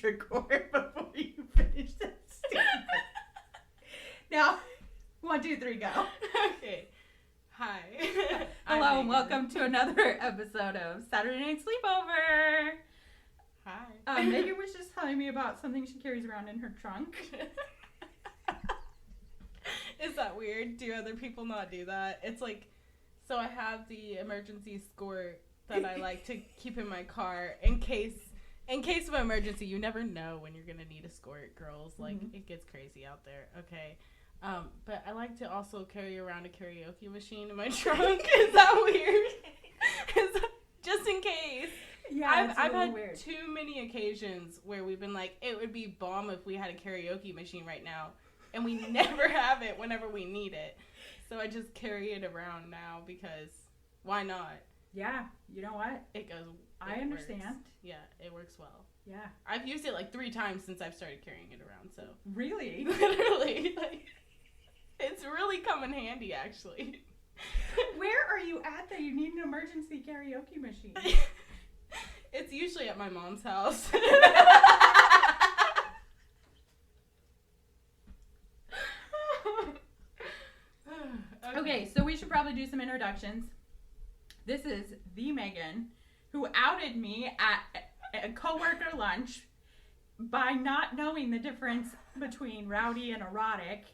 record before you finish that statement. Now, 1, 2, 3, go. Okay. Hi. Hello and welcome to another episode of Saturday Night Sleepover. Hi. Megan was just telling me about something she carries around in her trunk. Is that weird? Do other people not do that? It's like, so I have the emergency squirt that I like to keep in my car in case of an emergency. You never know when you're gonna need a squirt, girls. Like, It gets crazy out there. Okay. But I like to also carry around a karaoke machine in my trunk. Is that weird? Just in case. Yeah, I've had weird. too many occasions where we've been like, it would be bomb if we had a karaoke machine right now. And we never have it whenever we need it. So I just carry it around now because why not? Yeah, you know what? It goes. I understand. Works. Yeah, it works well. Yeah. I've used it like 3 times since I've started carrying it around. So really, literally, like, it's really come in handy actually. Where are you at that you need an emergency karaoke machine? It's usually at my mom's house. Okay, so we should probably do some introductions. This is the Megan who outed me at a coworker lunch by not knowing the difference between rowdy and erotic.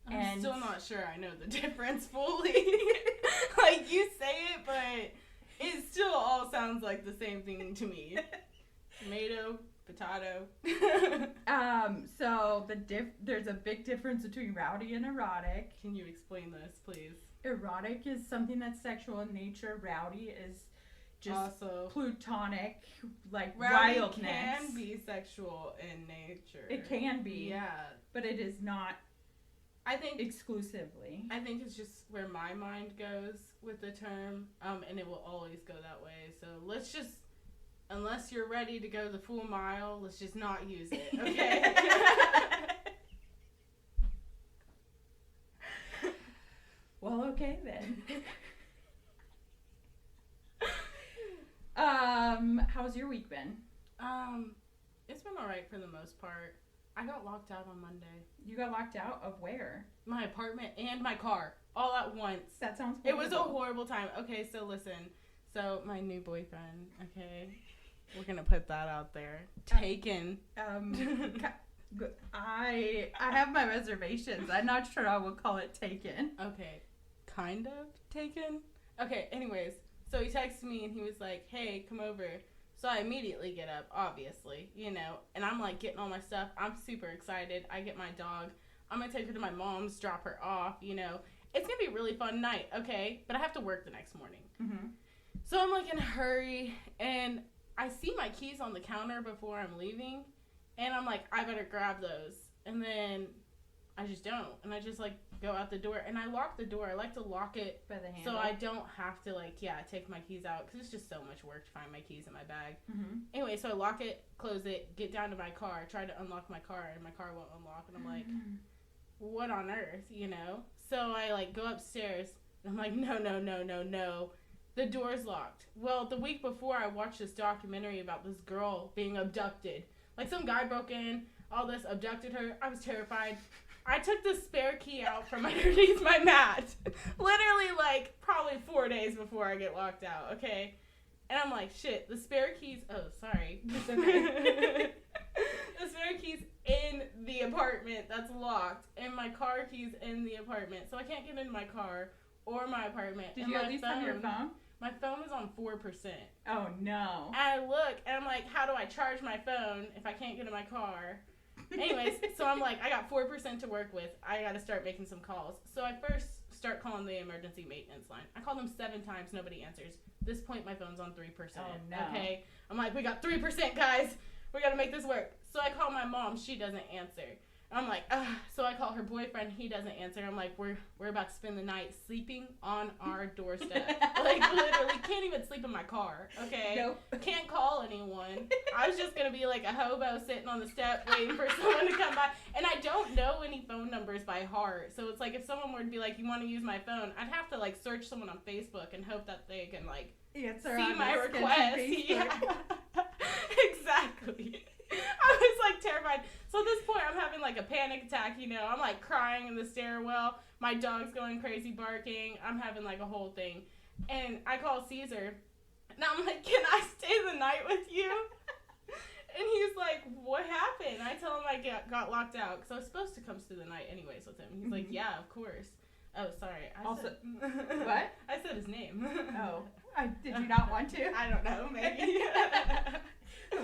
I'm still not sure I know the difference fully. Like, you say it, but it still all sounds like the same thing to me. Tomato, potato. So there's a big difference between rowdy and erotic. Can you explain this, please? Erotic is something that's sexual in nature. Rowdy is just also plutonic, like rowdy wildness. Can be sexual in nature. It can be. Yeah. But it is not, I think, exclusively. I think it's just where my mind goes with the term, and it will always go that way. So let's just, unless you're ready to go the full mile, let's just not use it, okay? Well, okay then. How's your week been? It's been alright for the most part. I got locked out on Monday. You got locked out of where? My apartment and my car, all at once. That sounds horrible. It was a horrible time. Okay, so listen. So my new boyfriend, okay, we're gonna put that out there. Taken. I have my reservations. I'm not sure I would call it taken. Okay, kind of taken. Okay, anyways, so he texted me and he was like, hey, come over. So I immediately get up, obviously, you know, and I'm like getting all my stuff. I'm super excited. I get my dog. I'm gonna take her to my mom's, drop her off, you know. It's gonna be a really fun night, okay? But I have to work the next morning. Mm-hmm. So I'm like in a hurry, and I see my keys on the counter before I'm leaving, and I'm like, I better grab those. And then I just don't, and I just like go out the door, and I lock the door. I like to lock it by the handle, so I don't have to like take my keys out, because it's just so much work to find my keys in my bag. Mm-hmm. Anyway, so I lock it, close it, get down to my car, try to unlock my car, and my car won't unlock, and I'm like, what on earth, you know? So I like go upstairs, and I'm like, no, the door's locked. Well, the week before, I watched this documentary about this girl being abducted. Like, some guy broke in, all this, abducted her. I was terrified. I took the spare key out from underneath my mat. Literally, like, probably 4 days before I get locked out, okay? And I'm like, shit, the spare key's... Oh, sorry. It's okay. The spare key's in the apartment that's locked, and my car key's in the apartment. So I can't get into my car or my apartment. Did you at least have your phone? My phone is on 4%. Oh, no. And I look, and I'm like, how do I charge my phone if I can't get in my car? Anyways, so I'm like, I got 4% to work with. I got to start making some calls. So I first start calling the emergency maintenance line. I call them 7 times. Nobody answers. At this point, my phone's on 3%. Oh, no. Okay? I'm like, we got 3%, guys. We got to make this work. So I call my mom. She doesn't answer. I'm like, ugh. So I call her boyfriend. He doesn't answer. I'm like, we're about to spend the night sleeping on our doorstep. Like, literally, can't even sleep in my car, okay? Nope. Can't call anyone. I was just going to be like a hobo sitting on the step waiting for someone to come by. And I don't know any phone numbers by heart. So it's like, if someone were to be like, you want to use my phone, I'd have to, like, search someone on Facebook and hope that they can, like, answer see my request. Yeah. Exactly. I was like terrified. So at this point, I'm having like a panic attack, you know. I'm like crying in the stairwell. My dog's going crazy barking. I'm having like a whole thing. And I call Caesar. And I'm like, can I stay the night with you? And he's like, what happened? I tell him I got locked out because I was supposed to come spend the night anyways with him. He's like, yeah, of course. Oh, sorry. What? I said his name. Oh. Did you not want to? I don't know, maybe.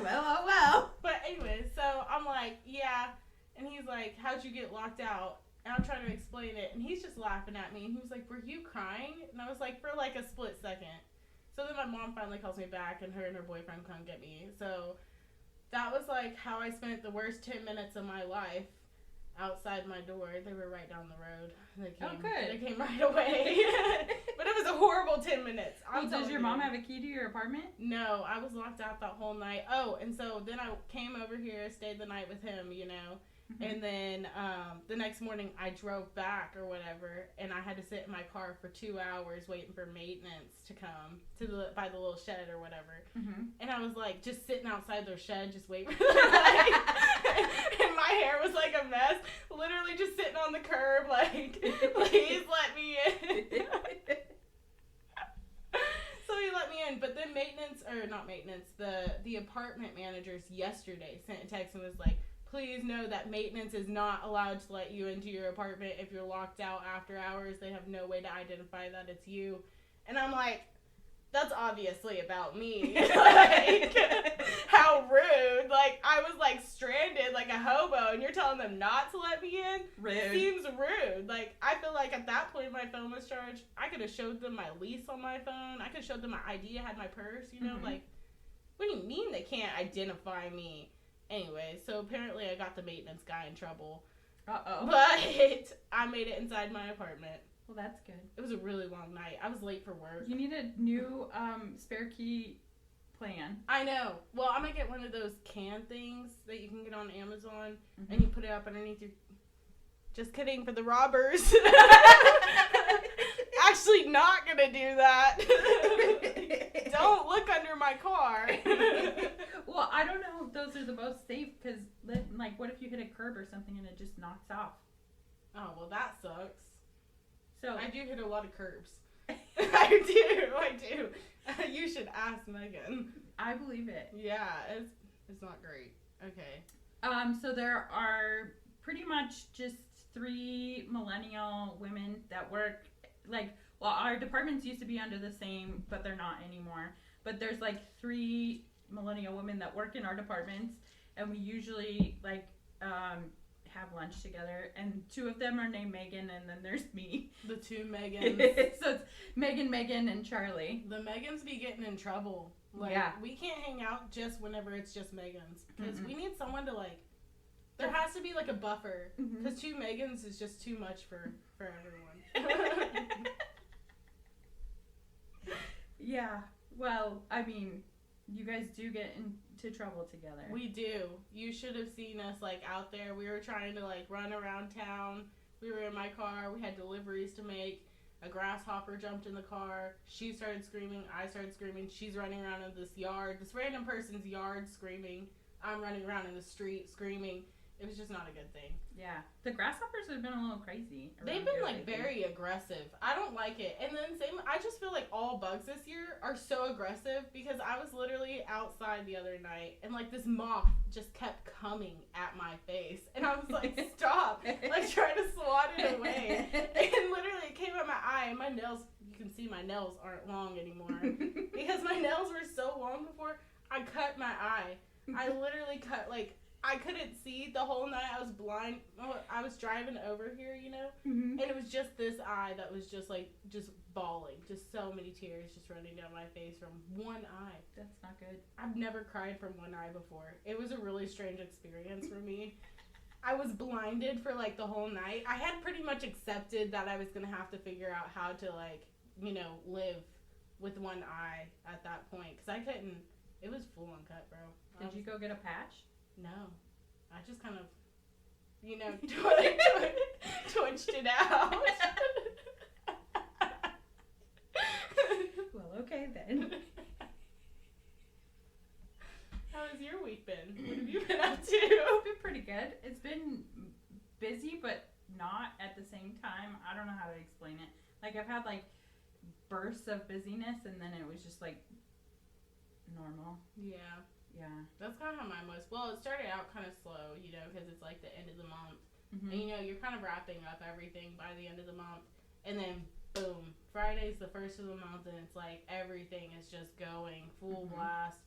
Well. But anyway, so I'm like, yeah. And he's like, how'd you get locked out? And I'm trying to explain it. And he's just laughing at me. And he was like, were you crying? And I was like, for like a split second. So then my mom finally calls me back and her boyfriend come get me. So that was like how I spent the worst 10 minutes of my life outside my door. They were right down the road. They came right away. But it was a horrible 10 minutes. Does your mom have a key to your apartment? No, I was locked out that whole night. Oh, and so then I came over here, stayed the night with him, you know. And then the next morning I drove back or whatever, and I had to sit in my car for 2 hours waiting for maintenance to come by the little shed or whatever. And I was like just sitting outside their shed, just waiting for the light. And my hair was like a mess, literally just sitting on the curb, like, please let me in. So he let me in, but then the apartment managers yesterday sent a text and was like, please know that maintenance is not allowed to let you into your apartment if you're locked out after hours. They have no way to identify that it's you. And I'm like, that's obviously about me. Like, how rude. Like, I was like stranded like a hobo and you're telling them not to let me in? Rude. Seems rude. Like, I feel like at that point my phone was charged. I could have showed them my lease on my phone. I could have showed them my ID. I had my purse, you know? Like, what do you mean they can't identify me? Anyway, so apparently I got the maintenance guy in trouble. Uh-oh. But I made it inside my apartment. Well, that's good. It was a really long night. I was late for work. You need a new spare key plan. I know. Well, I'm going to get one of those can things that you can get on Amazon, and you put it up underneath your... Just kidding, for the robbers. Actually not going to do that. Don't look under my car. Well, I don't know if those are the most safe, because, like, what if you hit a curb or something and it just knocks off? Oh, well, that sucks. So I do hit a lot of curbs. I do. You should ask Maegan. I believe it. Yeah, it's not great. Okay. So there are pretty much just 3 millennial women that work, like, well, our departments used to be under the same, but they're not anymore. But there's like 3 millennial women that work in our departments, and we usually like have lunch together, and 2 of them are named Maegan, and then there's me. The 2 Meagans. So it's Maegan, and Charli. The Meagans be getting in trouble. Like, yeah. We can't hang out just whenever it's just Meagans, because we need someone to like. There has to be like a buffer, because 2 Meagans is just too much for everyone. Yeah. Well, I mean, you guys do get into trouble together. We do. You should have seen us like out there. We were trying to like run around town. We were in my car. We had deliveries to make. A grasshopper jumped in the car. She started screaming. I started screaming. She's running around in this yard, this random person's yard, screaming. I'm running around in the street screaming. It was just not a good thing. Yeah. The grasshoppers have been a little crazy. They've been like very aggressive. I don't like it. And then I just feel like all bugs this year are so aggressive, because I was literally outside the other night and like this moth just kept coming at my face. And I was like, stop. Like trying to swat it away. And literally it came at my eye, and my nails, you can see my nails aren't long anymore. Because my nails were so long before, I cut my eye. I literally cut like... I couldn't see the whole night. I was blind. I was driving over here, you know, and it was just this eye that was just bawling. Just so many tears just running down my face from one eye. That's not good. I've never cried from one eye before. It was a really strange experience for me. I was blinded for like the whole night. I had pretty much accepted that I was going to have to figure out how to like, you know, live with one eye at that point. Because I couldn't. It was full on cut, bro. Did you go get a patch? No, I just kind of, you know, twitched it out. Well, okay then. How has your week been? What have you been up to? It's been pretty good. It's been busy, but not at the same time. I don't know how to explain it. Like, I've had, like, bursts of busyness, and then it was just, like, normal. Yeah. Yeah. That's kind of how mine was. Well, it started out kind of slow, you know, because it's, like, the end of the month. Mm-hmm. And, you know, you're kind of wrapping up everything by the end of the month. And then, boom, Friday's the first of the month, and it's, like, everything is just going full blast.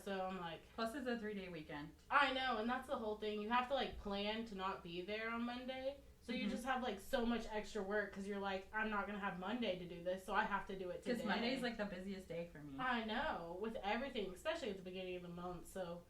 So I'm like... Plus, it's a 3-day weekend. I know, and that's the whole thing. You have to, like, plan to not be there on Monday. So you just have, like, so much extra work because you're like, I'm not going to have Monday to do this, so I have to do it today. Because Monday's, like, the busiest day for me. I know, with everything, especially at the beginning of the month, so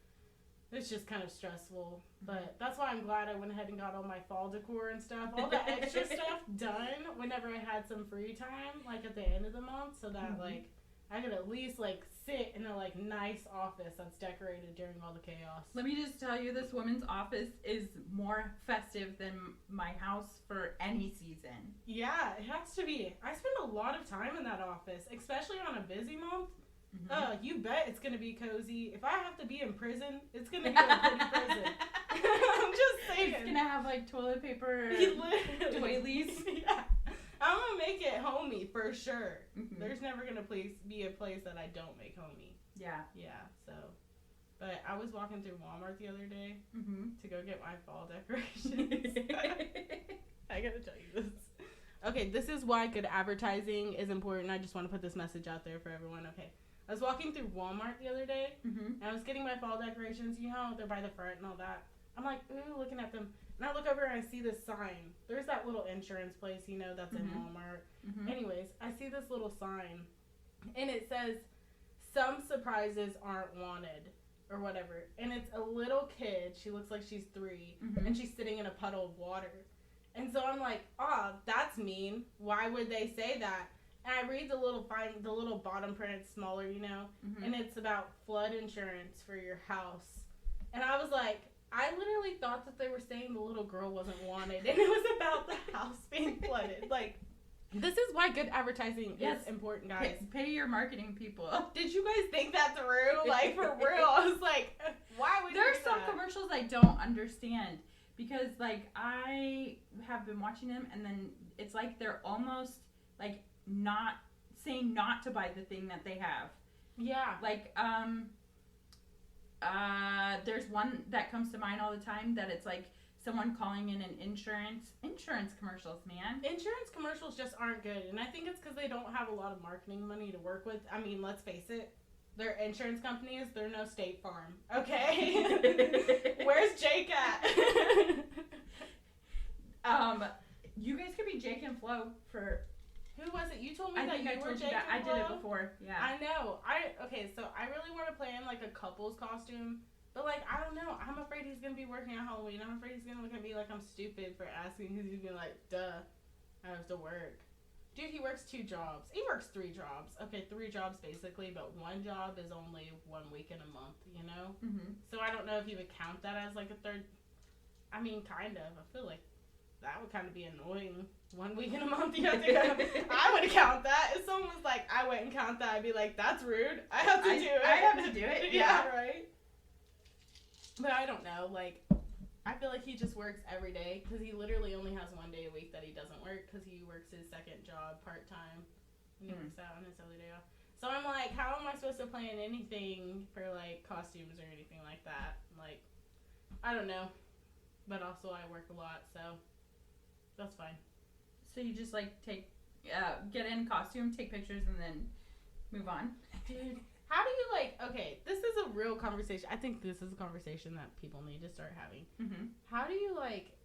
it's just kind of stressful. But that's why I'm glad I went ahead and got all my fall decor and stuff, all the extra stuff done whenever I had some free time, like, at the end of the month, so that, like, I could at least, like, sit in a, like, nice office that's decorated during all the chaos. Let me just tell you, this woman's office is more festive than my house for any season. Yeah, it has to be. I spend a lot of time in that office, especially on a busy month. You bet it's going to be cozy. If I have to be in prison, it's going to be a pretty prison. I'm just saying. It's going to have, like, toilet paper doilies. Yeah. I'm going to make it homey for sure. There's never going to be a place that I don't make homey. Yeah. Yeah, so. But I was walking through Walmart the other day to go get my fall decorations. I got to tell you this. Okay, this is why good advertising is important. I just want to put this message out there for everyone. Okay. I was walking through Walmart the other day, and I was getting my fall decorations. You know how they're by the front and all that? I'm like, ooh, looking at them. And I look over and I see this sign. There's that little insurance place, you know, that's in Walmart. Anyways, I see this little sign, and it says, some surprises aren't wanted, or whatever. And it's a little kid. She looks like she's 3, and she's sitting in a puddle of water. And so I'm like, that's mean. Why would they say that? And I read the little bottom print, it's smaller, you know, and it's about flood insurance for your house. And I was like, I literally thought that they were saying the little girl wasn't wanted, and it was about the house being flooded. Like, this is why good advertising is important, guys. Pay your marketing people. Did you guys think that through? Like, for real? I was like, why would you do that? There are some commercials I don't understand. Because, like, I have been watching them, and then it's like they're almost, like, not saying not to buy the thing that they have. Yeah. Like, there's one that comes to mind all the time that it's, like, someone calling in an insurance commercials, man. Insurance commercials just aren't good, and I think it's because they don't have a lot of marketing money to work with. I mean, let's face it. They're insurance companies. They're no State Farm. Okay? Where's Jake at? You guys could be Jake and Flo for... Who was it? You told me I that think you I were told Jake you that. and I did it Flo? before. Yeah. I know. Okay, so I really want to plan like a couple's costume. But, like, I don't know. I'm afraid he's going to be working on Halloween. I'm afraid he's going to look at me like I'm stupid for asking. Because he's going to be like, duh, I have to work. Dude, he works 2 jobs. He works 3 jobs. Okay, 3 jobs basically, but 1 job is only 1 week in a month, you know? So I don't know if you would count that as, like, a third. I mean, kind of. I feel like that would kind of be annoying. 1 week in a month, you have to go. I would count that. If someone was like, I wouldn't count that, I'd be like, that's rude. I have to do it. I have to do it. Yeah, right? But I don't know, like, I feel like he just works every day, because he literally only has 1 day a week that he doesn't work, because he works his second job part-time, and he works out on his other day off. So I'm like, how am I supposed to plan anything for, like, costumes or anything like that? Like, I don't know. But also I work a lot, so that's fine. So you just, like, get in costume, take pictures, and then move on? Dude. How do you, like, okay, this is a real conversation. I think this is a conversation that people need to start having. How do you, like,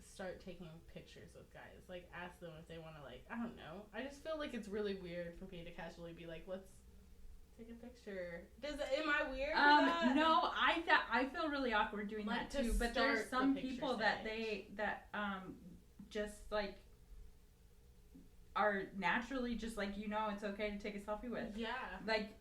start taking pictures with guys? Like, ask them if they want to, like, I don't know. I just feel like it's really weird for me to casually be like, let's take a picture. Am I weird for that? No, I feel really awkward doing Like, that, too. But there's some people that just, like, are naturally just, like, you know, it's okay to take a selfie with. Yeah. Like,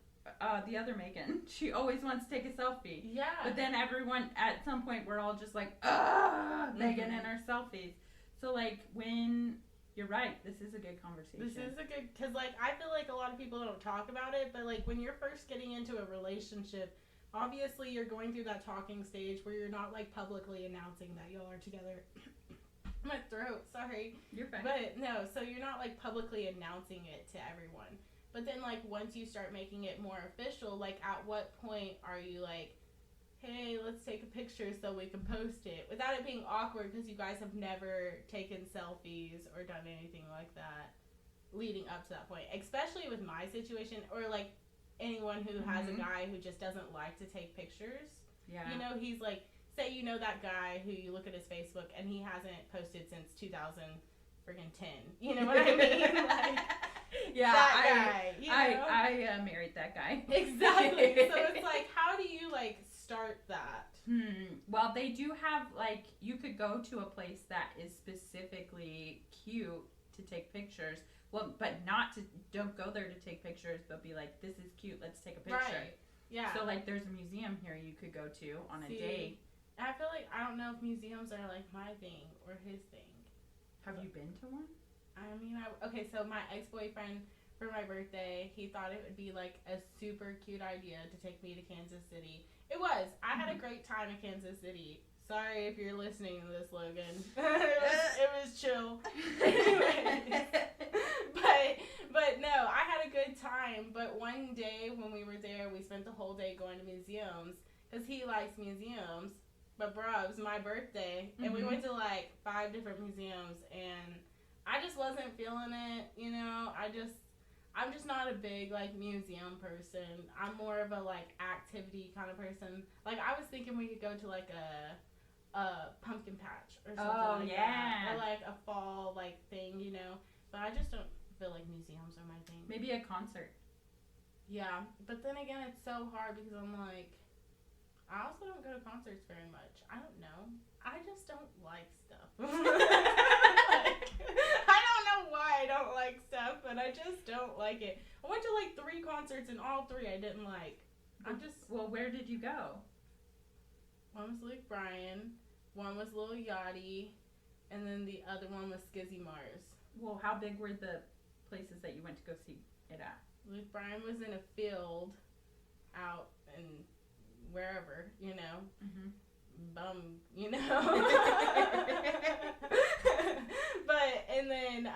the other Maegan, she always wants to take a selfie. Yeah. But then everyone, at some point, we're all just like, Maegan and our selfies. So, like, when, you're right, this is a good conversation. This is a good, because, like, I feel like a lot of people don't talk about it, but, like, when you're first getting into a relationship, obviously you're going through that talking stage where you're not like publicly announcing that y'all are together. My throat, sorry. You're fine. But no, so you're not like publicly announcing it to everyone. But then like once you start making it more official, like at what point are you like, hey, let's take a picture so we can post it without it being awkward because you guys have never taken selfies or done anything like that leading up to that point, especially with my situation or like anyone who has a guy who just doesn't like to take pictures. Yeah. You know, he's like, say you know that guy who you look at his Facebook and he hasn't posted since 2010. You know what I mean? Like, yeah, that guy. You know? I married that guy. Exactly. So it's like, how do you like start that? Well, they do have like, you could go to a place that is specifically cute to take pictures. Well, but don't go there to take pictures, but be like, this is cute, let's take a picture. Right. Yeah. So like, there's a museum here you could go to on a date. I feel like I don't know if museums are like my thing or his thing. Have you been to one? I mean, okay, so my ex-boyfriend, for my birthday, he thought it would be like a super cute idea to take me to Kansas City. It was. I had a great time in Kansas City. Sorry if you're listening to this, Logan. it was chill. Anyways. But no, I had a good time. But one day when we were there, we spent the whole day going to museums because he likes museums. But bro, it was my birthday, and we went to like 5 different museums, and I just wasn't feeling it, you know. I'm just not a big like museum person. I'm more of a like activity kind of person. Like I was thinking we could go to like a pumpkin patch or something that, or like a fall like thing, you know. But I just don't feel like museums are my thing. Maybe a concert. Yeah, but then again, it's so hard because I'm like, I also don't go to concerts very much. I don't know. I just don't like stuff. Like, I don't know why I don't like stuff, but I just don't like it. I went to like 3 concerts and all 3 I didn't like. Well, where did you go? One was Luke Bryan, one was Lil Yachty, and then the other one was Skizzy Mars. Well, how big were the places that you went to go see it at? Luke Bryan was in a field out in wherever, you know. You know. But, and then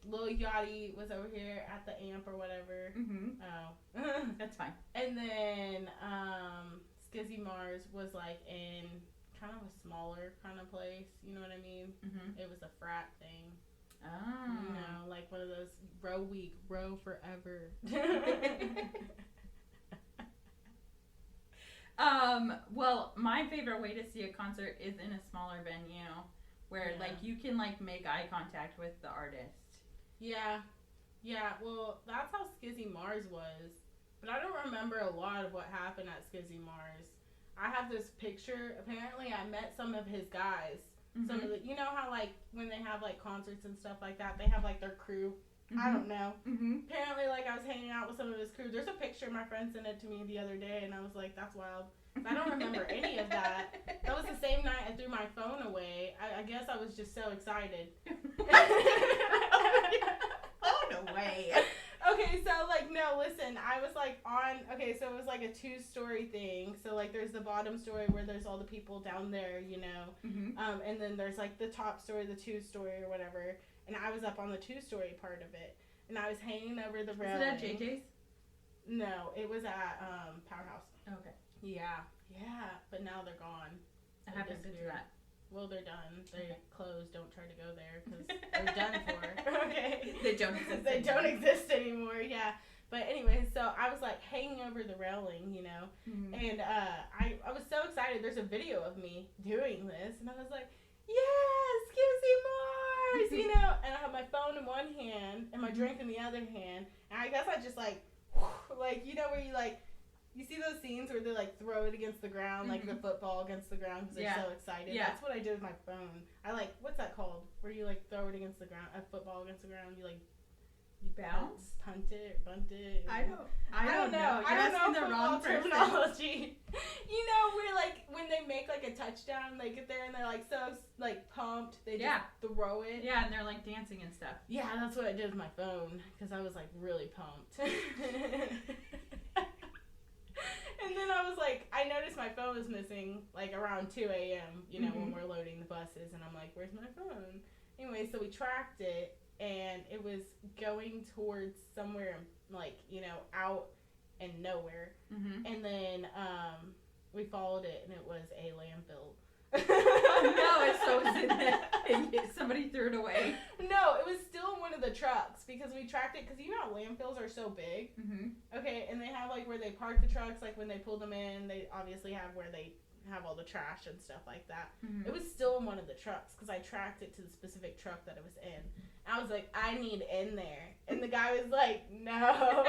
Lil Yachty was over here at the amp or whatever. Oh. That's fine. And then Skizzy Mars was like in kind of a smaller kind of place, you know what I mean? It was a frat thing. Oh. You know, like one of those row week, row forever. Well, my favorite way to see a concert is in a smaller venue where like you can like make eye contact with the artist. Yeah, well, that's how Skizzy Mars was. But I don't remember a lot of what happened at Skizzy Mars. I have this picture. Apparently, I met some of his guys. Some of the, you know how like when they have like concerts and stuff like that, they have like their crew. I don't know. Apparently, like I was hanging out with some of his crew. There's a picture. My friend sent it to me the other day, and I was like, "That's wild." I don't remember any of that. That was the same night I threw my phone away. I guess I was just so excited. Phone away. Okay, so like no, listen. I was like on. Okay, so it was like a 2-story thing. So like there's the bottom story where there's all the people down there, you know. And then there's like the top story, the 2-story or whatever. And I was up on the 2-story part of it, and I was hanging over the railing. Was it at JJ's? No, it was at Powerhouse. Okay. Yeah, but now they're gone. I haven't been to that. Well, they're done. They're closed. Don't try to go there because they're done for. Okay. They don't exist. They don't exist anymore. Yeah. But anyway, so I was like hanging over the railing, you know, and I was so excited. There's a video of me doing this, and I was like, yes, Skizzy Mars, you know. And I had my phone in one hand and my drink in the other hand, and I guess I just like, you know, where you like. You see those scenes where they like throw it against the ground, like the football against the ground because they're so excited? Yeah. That's what I did with my phone. I like, what's that called? Where you like throw it against the ground, a football against the ground, you like bounce, punt it, bunt it. I don't know. I don't know the wrong terminology. You know, where like when they make like a touchdown, they get there and they're like so like pumped, they just throw it. Yeah, and they're like dancing and stuff. Yeah, that's what I did with my phone because I was like really pumped. And then I was like, I noticed my phone was missing, like, around 2 a.m., you know, when we're loading the buses. And I'm like, where's my phone? Anyway, so we tracked it, and it was going towards somewhere, like, you know, out and nowhere. And then we followed it, and it was a landfill. Oh no, so it was in there. Somebody threw it away. No, it was still in one of the trucks because we tracked it. Because you know how landfills are so big. Okay, and they have like where they park the trucks, like when they pull them in, they obviously have where they have all the trash and stuff like that. It was still in one of the trucks because I tracked it to the specific truck that it was in. I was like, I need in there. And the guy was like, no.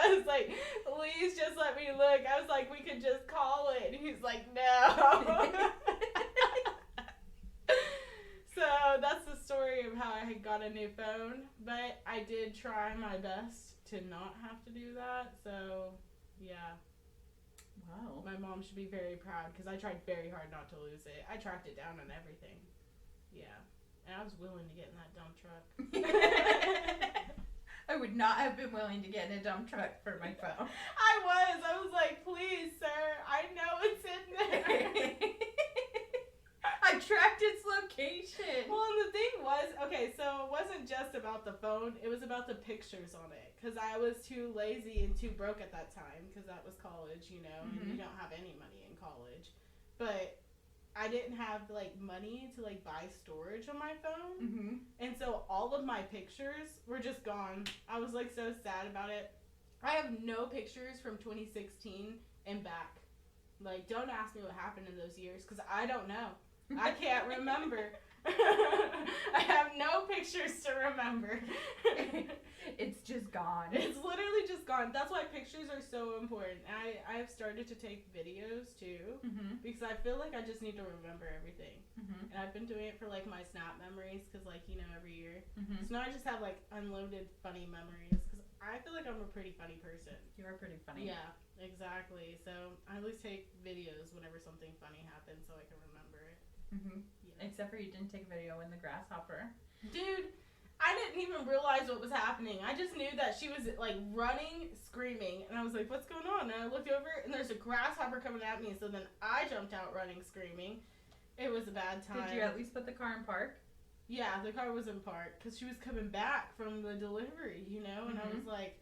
I was like, please just let me look. I was like, we could just call it. And he's like, no. So that's the story of how I had got a new phone. But I did try my best to not have to do that. So, yeah. Wow. My mom should be very proud because I tried very hard not to lose it. I tracked it down and everything. Yeah. And I was willing to get in that dump truck. I would not have been willing to get in a dump truck for my phone. I was like, please, sir, I know it's in there. I tracked its location. Well, and the thing was, okay, so it wasn't just about the phone, it was about the pictures on it. Because I was too lazy and too broke at that time, because that was college, you know, and you don't have any money in college. But I didn't have, like, money to, like, buy storage on my phone. And so all of my pictures were just gone. I was, like, so sad about it. I have no pictures from 2016 and back. Like, don't ask me what happened in those years, because I don't know. I can't remember. I have no pictures to remember. It's just gone. It's literally just gone. That's why pictures are so important. I have started to take videos too, because I feel like I just need to remember everything. And I've been doing it for like my Snap memories, because like, you know, every year. So now I just have like unloaded funny memories, because I feel like I'm a pretty funny person. You are pretty funny. Yeah, exactly. So I at least take videos whenever something funny happens so I can remember it. Yeah. Except for you didn't take a video in the grasshopper. Dude, I didn't even realize what was happening. I just knew that she was like running, screaming, and I was like, what's going on? And I looked over and there's a grasshopper coming at me, so then I jumped out running, screaming. It was a bad time. Did you at least put the car in park? Yeah, the car was in park because she was coming back from the delivery, you know, and I was like,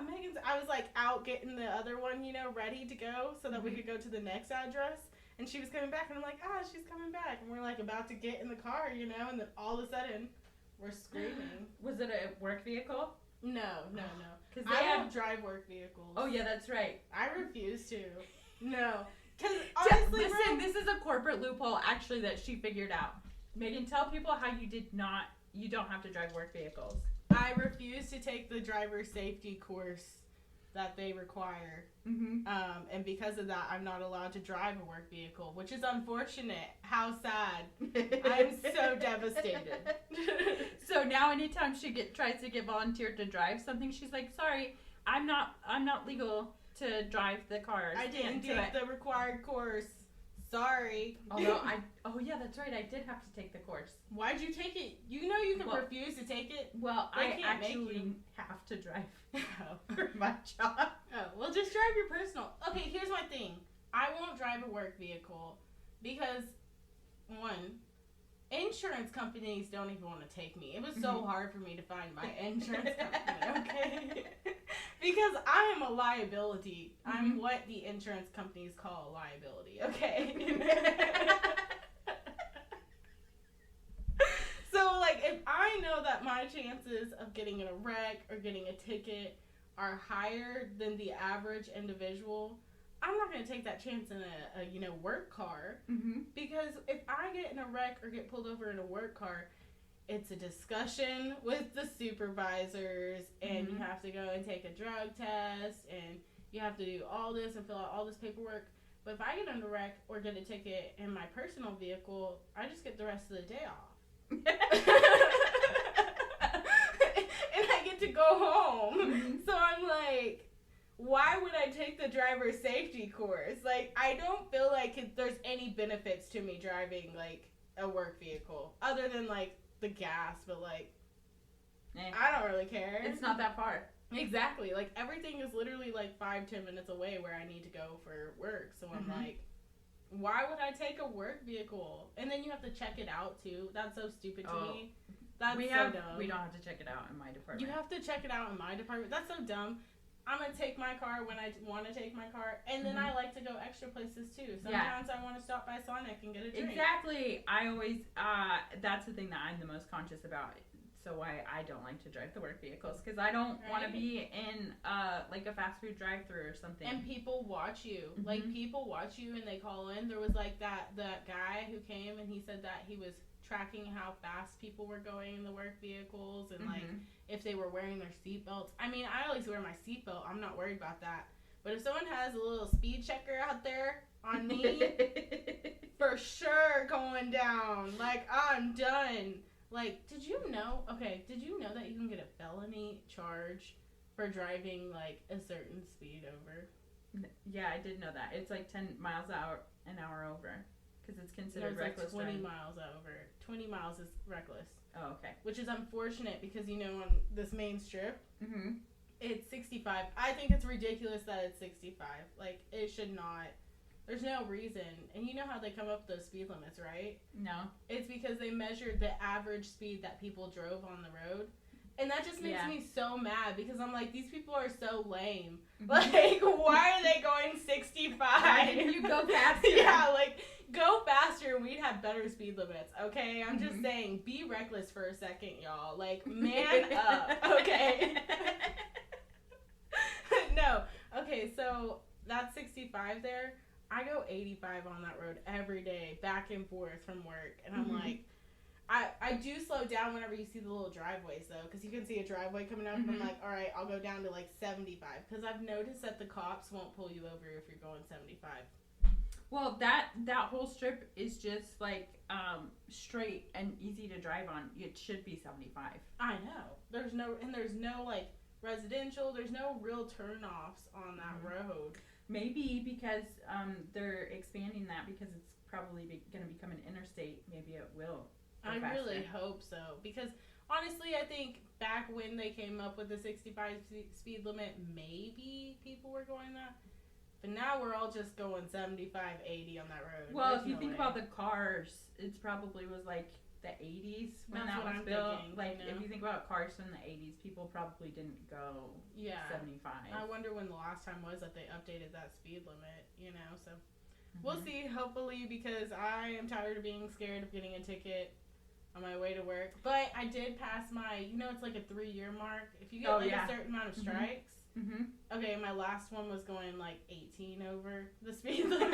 Megan's, I was like out getting the other one, you know, ready to go so that we could go to the next address. And she was coming back, and I'm like, she's coming back. And we're, like, about to get in the car, you know, and then all of a sudden, we're screaming. Was it a work vehicle? No. Because I don't drive work vehicles. Oh, yeah, that's right. I refuse to. No. Because, honestly, listen, this is a corporate loophole, actually, that she figured out. Megan, tell people how you don't have to drive work vehicles. I refuse to take the driver safety course that they require. And because of that, I'm not allowed to drive a work vehicle, which is unfortunate. How sad. I'm so devastated. So now anytime she tries to get volunteered to drive something, she's like, sorry, I'm not legal to drive the cars. I didn't take the required course. Sorry. Oh yeah, that's right. I did have to take the course. Why'd you take it? You know you can refuse to take it. Well, I actually have to drive for my job. Oh, well, just drive your personal. Okay, here's my thing. I won't drive a work vehicle because, one, insurance companies don't even want to take me. It was so hard for me to find my insurance company, okay? Because I am a liability. I'm what the insurance companies call a liability, okay? So, like, if I know that my chances of getting in a wreck or getting a ticket are higher than the average individual, I'm not going to take that chance in a work car. Because if I get in a wreck or get pulled over in a work car, it's a discussion with the supervisors, and you have to go and take a drug test, and you have to do all this and fill out all this paperwork. But if I get in a wreck or get a ticket in my personal vehicle, I just get the rest of the day off. And I get to go home. So I'm like, why would I take the driver safety course? Like, I don't feel like there's any benefits to me driving, like, a work vehicle. Other than, like, the gas, but, like, I don't really care. It's not that far. Exactly. Like, everything is literally, like, 5-10 minutes away where I need to go for work. So I'm like, why would I take a work vehicle? And then you have to check it out, too. That's so stupid to me. That's so dumb. We don't have to check it out in my department. You have to check it out in my department. That's so dumb. I'm going to take my car when I want to take my car. And then I like to go extra places, too. Sometimes I want to stop by Sonic and get a drink. Exactly. I always, that's the thing that I'm the most conscious about. So why I don't like to drive the work vehicles. Because I don't want to be in, like, a fast food drive-thru or something. And people watch you. Like, people watch you and they call in. There was, like, that guy who came and he said that he was tracking how fast people were going in the work vehicles and, like, if they were wearing their seatbelts. I mean, I always wear my seatbelt. I'm not worried about that. But if someone has a little speed checker out there on me, for sure going down. Like, I'm done. Like, did you know that you can get a felony charge for driving, like, a certain speed over? Yeah, I did know that. It's like 10 miles an hour over. Because it's considered reckless. Like 20 miles over. 20 miles is reckless. Oh, okay. Which is unfortunate because, you know, on this main strip, it's 65. I think it's ridiculous that it's 65. Like, it should not. There's no reason. And you know how they come up with those speed limits, right? No. It's because they measured the average speed that people drove on the road. And that just makes me so mad because I'm like, these people are so lame. Like, why are they going 65? Why didn't you go faster? Yeah, like, go faster and we'd have better speed limits, okay? I'm just saying, be reckless for a second, y'all. Like, man up, okay? No. Okay, so that's 65 there. I go 85 on that road every day, back and forth from work. And I'm like, I do slow down whenever you see the little driveways, though, because you can see a driveway coming up, and I'm like, all right, I'll go down to, like, 75, because I've noticed that the cops won't pull you over if you're going 75. Well, that whole strip is just, like, straight and easy to drive on. It should be 75. I know. There's no, like, residential, there's no real turnoffs on that road. Maybe because they're expanding that because it's probably going to become an interstate. Maybe it will. I really hope so, because honestly, I think back when they came up with the 65 speed limit, maybe people were going that. But now we're all just going 75, 80 on that road. Well, if you think about the cars, it probably was like the 80s when that was built. Like, if you think about cars from the 80s, people probably didn't go 75. I wonder when the last time was that they updated that speed limit, you know, so we'll see, hopefully, because I am tired of being scared of getting a ticket on my way to work. But I did pass my, you know, it's like a 3-year mark. If you get a certain amount of strikes. Okay, my last one was going like 18 over the speed limit.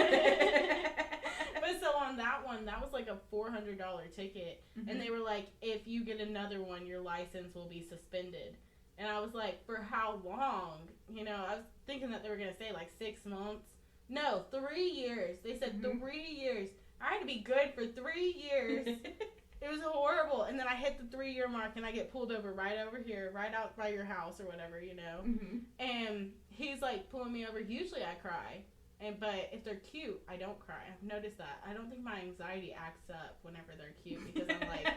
But so on that one, that was like a $400 ticket. And they were like, if you get another one, your license will be suspended. And I was like, for how long? You know, I was thinking that they were going to say like 6 months. No, 3 years. They said 3 years. I had to be good for 3 years. It was horrible. And then I hit the 3-year mark and I get pulled over right over here, right out by your house or whatever, you know. And he's like pulling me over. Usually I cry. But if they're cute, I don't cry. I've noticed that. I don't think my anxiety acts up whenever they're cute because I'm like,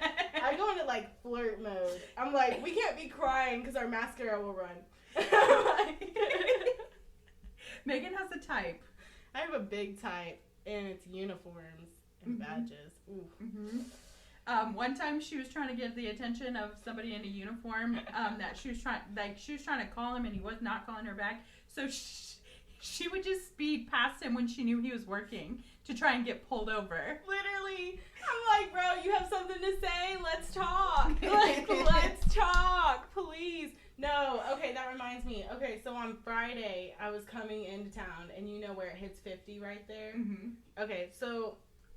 I go into like flirt mode. I'm like, we can't be crying because our mascara will run. Maegan has a type. I have a big type, and it's uniforms and badges. Ooh. One time she was trying to get the attention of somebody in a uniform that she was trying to call him and he was not calling her back. So she would just speed past him when she knew he was working to try and get pulled over. Literally. I'm like, bro, you have something to say? Let's talk. Like, let's talk, please. No, okay, that reminds me. Okay, so on Friday, I was coming into town, and you know where it hits 50 right there? Okay, so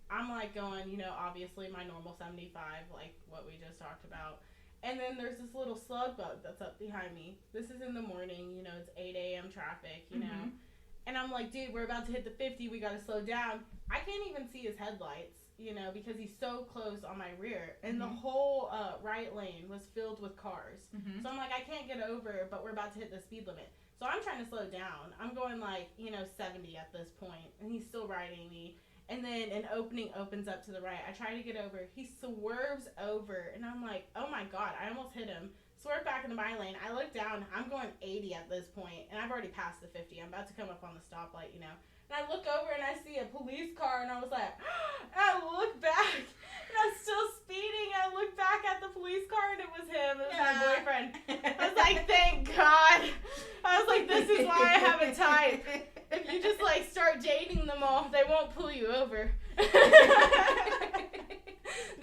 I'm like going, you know, obviously my normal 75, like what we just talked about. And then there's this little slug bug that's up behind me. This is in the morning, you know, it's 8 a.m. traffic, you know. And I'm like, dude, we're about to hit the 50. We got to slow down. I can't even see his headlights, you know, because he's so close on my rear. And the whole right lane was filled with cars. So I'm like, I can't get over, but we're about to hit the speed limit. So I'm trying to slow down. I'm going like, you know, 70 at this point. And he's still riding me. And then an opening opens up to the right. I try to get over. He swerves over. And I'm like, oh, my God. I almost hit him. Swerve back into my lane. I look down. I'm going 80 at this point, and I've already passed the 50. I'm about to come up on the stoplight, you know. And I look over and I see a police car, and I was like, and I look back, and I'm still speeding. I look back at the police car, and it was him. It was my boyfriend. I was like, thank God. I was like, this is why I have a type. If you just like start dating them all, they won't pull you over.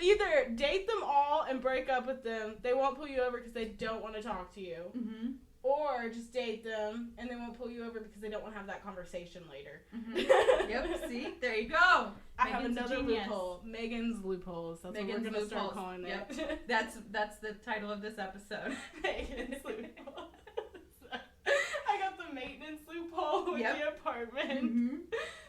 Either date them all and break up with them. They won't pull you over because they don't want to talk to you. Mm-hmm. Or just date them and they won't pull you over because they don't want to have that conversation later. Mm-hmm. Yep, see? There you go. I have another loophole. Maegan's Loopholes. That's Maegan's what we're going to start calling it. Yep. That's the title of this episode. Maegan's Loopholes. I got the maintenance loophole with the apartment. Mm-hmm.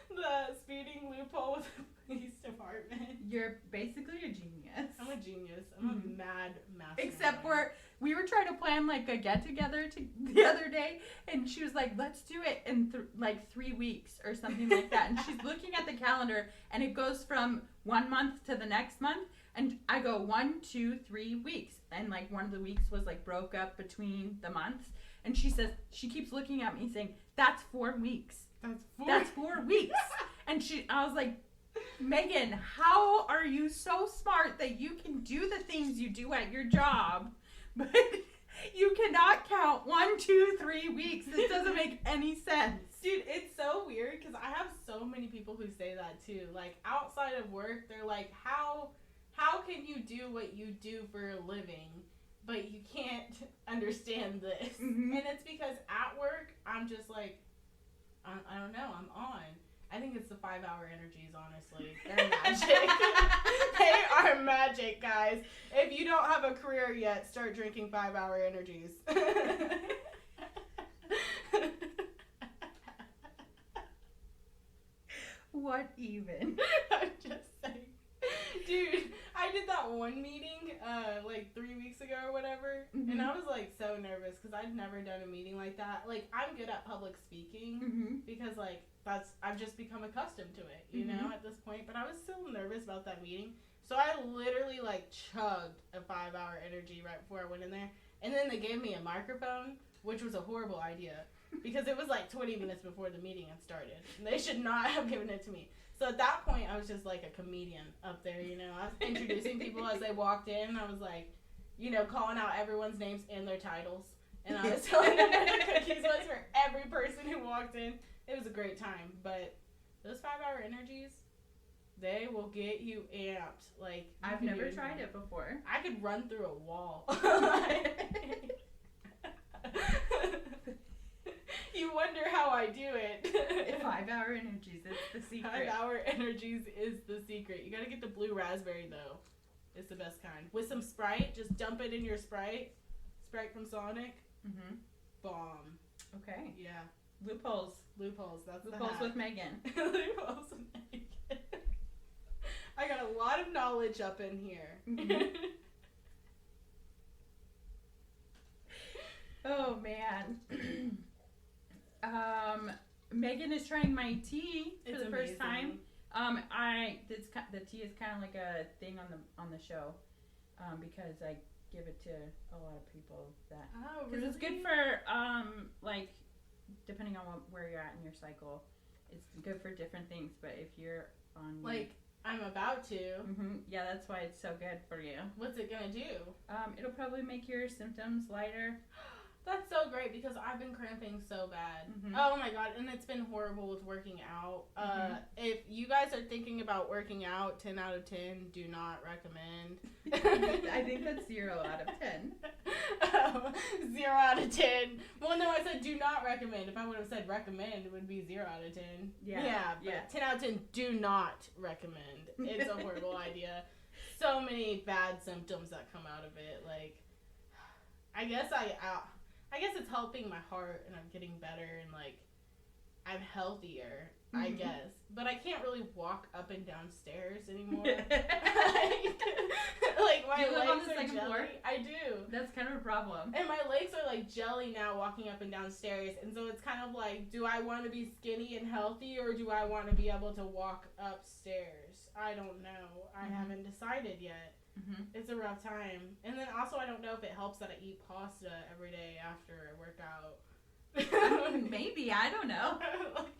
The speeding loophole with the police department. You're basically a genius. I'm a genius. I'm a mad mastermind. Except for we were trying to plan like a get together the other day, and she was like, "Let's do it in like 3 weeks or something like that." And she's looking at the calendar, and it goes from 1 month to the next month, and I go 1, 2, 3 weeks, and like one of the weeks was like broke up between the months, and she says she keeps looking at me saying, "That's 4 weeks. That's 4 weeks." And I was like, Maegan, how are you so smart that you can do the things you do at your job, but you cannot count 1, 2, 3 weeks? This doesn't make any sense. Dude, it's so weird because I have so many people who say that too. Like outside of work, they're like, how can you do what you do for a living, but you can't understand this? Mm-hmm. And it's because at work, I'm just like, I don't know, I'm on. I think it's the 5-hour energies, honestly. They're magic. They are magic, guys. If you don't have a career yet, start drinking 5-hour energies. What even? I'm just saying. Dude, I did that one meeting like 3 weeks ago or whatever, and I was like so nervous because I'd never done a meeting like that. Like, I'm good at public speaking because like I've just become accustomed to it, you know, at this point. But I was still nervous about that meeting, so I literally like chugged a 5-hour energy right before I went in there, and then they gave me a microphone, which was a horrible idea because it was like 20 minutes before the meeting had started, and they should not have given it to me. So at that point, I was just like a comedian up there, you know. I was introducing people as they walked in. I was like, you know, calling out everyone's names and their titles. And I was telling them what the cookies was for every person who walked in. It was a great time. But those 5-hour energies, they will get you amped. Like, I've never tried it before. I could run through a wall. You wonder how I do it. 5-hour energies, it's the secret. 5-hour energies is the secret. You gotta get the blue raspberry though. It's the best kind. With some Sprite, just dump it in your Sprite. Sprite from Sonic. Bomb. Okay. Yeah. Loopholes. That's Loopholes with Maegan. Loopholes with Maegan. I got a lot of knowledge up in here. Oh man. Maegan is trying my tea for the first time. The tea is kind of like a thing on the show, because I give it to a lot of people that because it's good for like depending on where you're at in your cycle, it's good for different things. But if you're on like I'm about to, yeah, that's why it's so good for you. What's it gonna do? It'll probably make your symptoms lighter. That's so great because I've been cramping so bad. Oh my god, and it's been horrible with working out. If you guys are thinking about working out, 10 out of 10, do not recommend. I think that's 0 out of 10. 0 out of 10. Well, no, I said do not recommend. If I would have said recommend, it would be 0 out of 10. Yeah, but 10 out of 10, do not recommend. It's a horrible idea. So many bad symptoms that come out of it. Like, I guess it's helping my heart, and I'm getting better, and like I'm healthier, I guess. But I can't really walk up and down stairs anymore. Like my Do you live on legs the are second jelly. floor? I do. That's kind of a problem. And my legs are like jelly now walking up and down stairs. And so it's kind of like, do I want to be skinny and healthy or do I want to be able to walk upstairs? I don't know. I haven't decided yet. It's a rough time. And then also I don't know if it helps that I eat pasta every day after I work out. Maybe, I don't know. Like,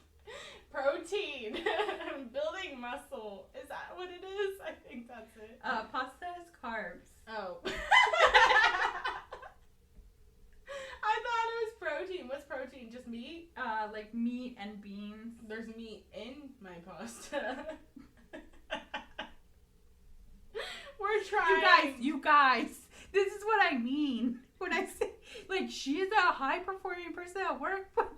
protein. Building muscle. Is that what it is? I think that's it. Pasta is carbs. Oh. I thought it was protein. What's protein? Just meat? Like meat and beans. There's meat in my pasta. We're trying. You guys, this is what I mean when I say, like, she is a high-performing person at work, but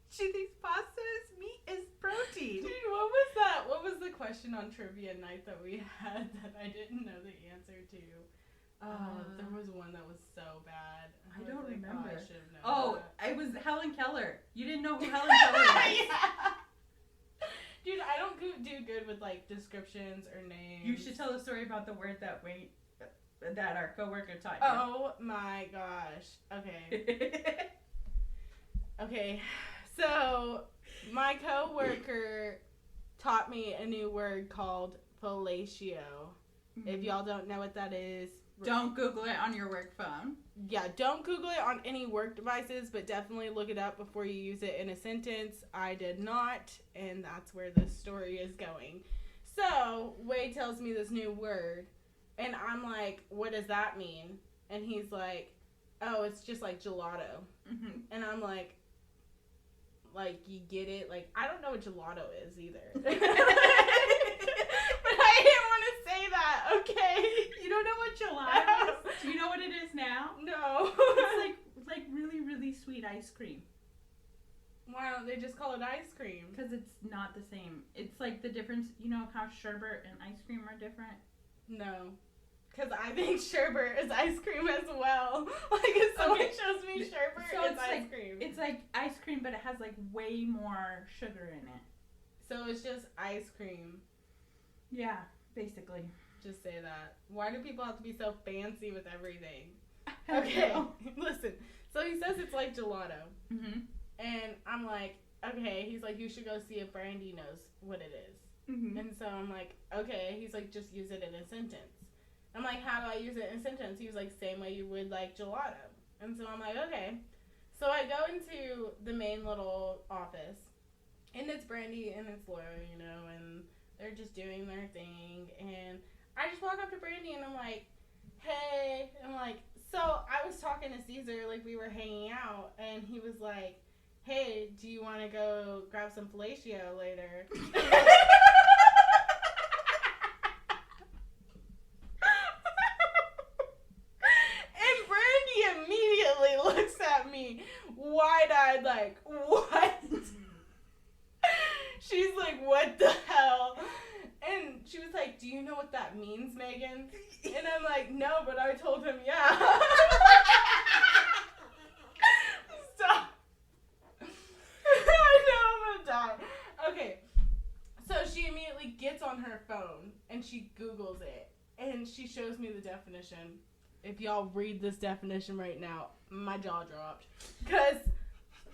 she thinks pasta is meat is protein. Dude, what was that? What was the question on trivia night that we had that I didn't know the answer to? There was one that was so bad. I don't remember. I should have known that. It was Helen Keller. You didn't know who Helen Keller was. Yeah. Dude, I don't do good with, like, descriptions or names. You should tell the story about the word that our coworker taught you. Oh my gosh. Okay. Okay. So, my coworker taught me a new word called fellatio. If y'all don't know what that is, don't Google it on your work phone. Yeah, don't Google it on any work devices, but definitely look it up before you use it in a sentence. I did not, and that's where this story is going. So, Wade tells me this new word, and I'm like, what does that mean? And he's like, oh, it's just like gelato. And I'm like, you get it? Like, I don't know what gelato is either. But I didn't want to say that, okay? You don't know what gelato is? Do you know what it is now? No. It's like really, really sweet ice cream. Why don't they just call it ice cream? Because it's not the same. It's like the difference, you know how sherbet and ice cream are different? No. Because I think sherbet is ice cream as well. Like, if someone shows me sherbet, so it's ice cream. It's like ice cream, but it has like way more sugar in it. So it's just ice cream. Yeah, basically. Just say that. Why do people have to be so fancy with everything? Okay, listen. So he says it's like gelato. And I'm like, okay. He's like, you should go see if Brandy knows what it is. And so I'm like, okay. He's like, just use it in a sentence. I'm like, how do I use it in a sentence? He was like, same way you would like gelato. And so I'm like, okay. So I go into the main little office. And it's Brandy and it's Laura, you know, and they're just doing their thing. And I just walk up to Brandy and I'm like, hey. I'm like, so I was talking to Caesar, like we were hanging out. And he was like, hey, do you want to go grab some fellatio later? And Brandy immediately looks at me, wide-eyed, like, what? She's like, what the hell? And she was like, do you know what that means, Maegan? And I'm like, no, but I told him, yeah. Stop. I know I'm gonna die. Okay. So she immediately gets on her phone and she Googles it. And she shows me the definition. If y'all read this definition right now, my jaw dropped. Because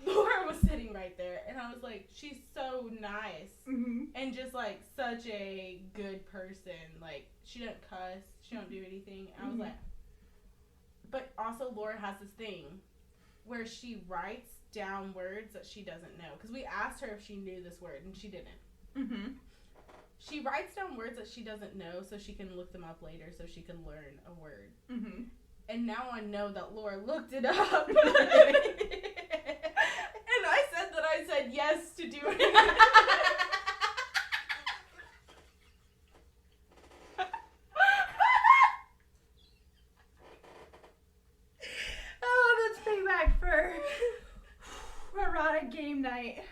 Laura was sitting right there, and I was like, she's so nice, and just, like, such a good person. Like, she doesn't cuss, she don't do anything. And I was like, but also Laura has this thing where she writes down words that she doesn't know. Because we asked her if she knew this word, and she didn't. She writes down words that she doesn't know so she can look them up later so she can learn a word. And now I know that Laura looked it up. And I said yes to doing it. Oh, that's payback for erotic game night.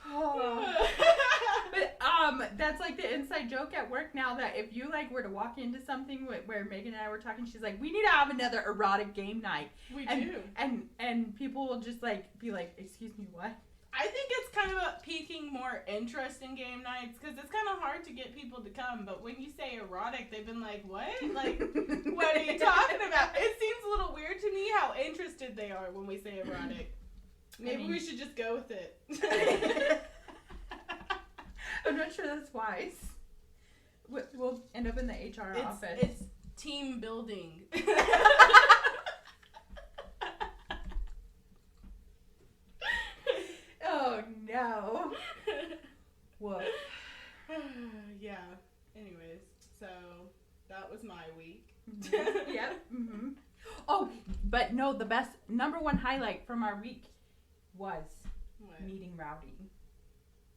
Oh. But That's like the inside joke at work now, that if you like were to walk into something where Maegan and I were talking, she's like, we need to have another erotic game night. We do. And people will just like be like, excuse me, what? I think it's kind of piquing more interest in game nights because it's kind of hard to get people to come. But when you say erotic, they've been like, what? Like, what are you talking about? It seems a little weird to me how interested they are when we say erotic. Maybe we should just go with it. I'm not sure that's wise. We'll end up in the HR office. It's team building. Oh no. Whoa. Yeah. Anyways, so that was my week. Mm-hmm. Yep. Mm-hmm. Oh, but no, the best number one highlight from our week was meeting Rowdy.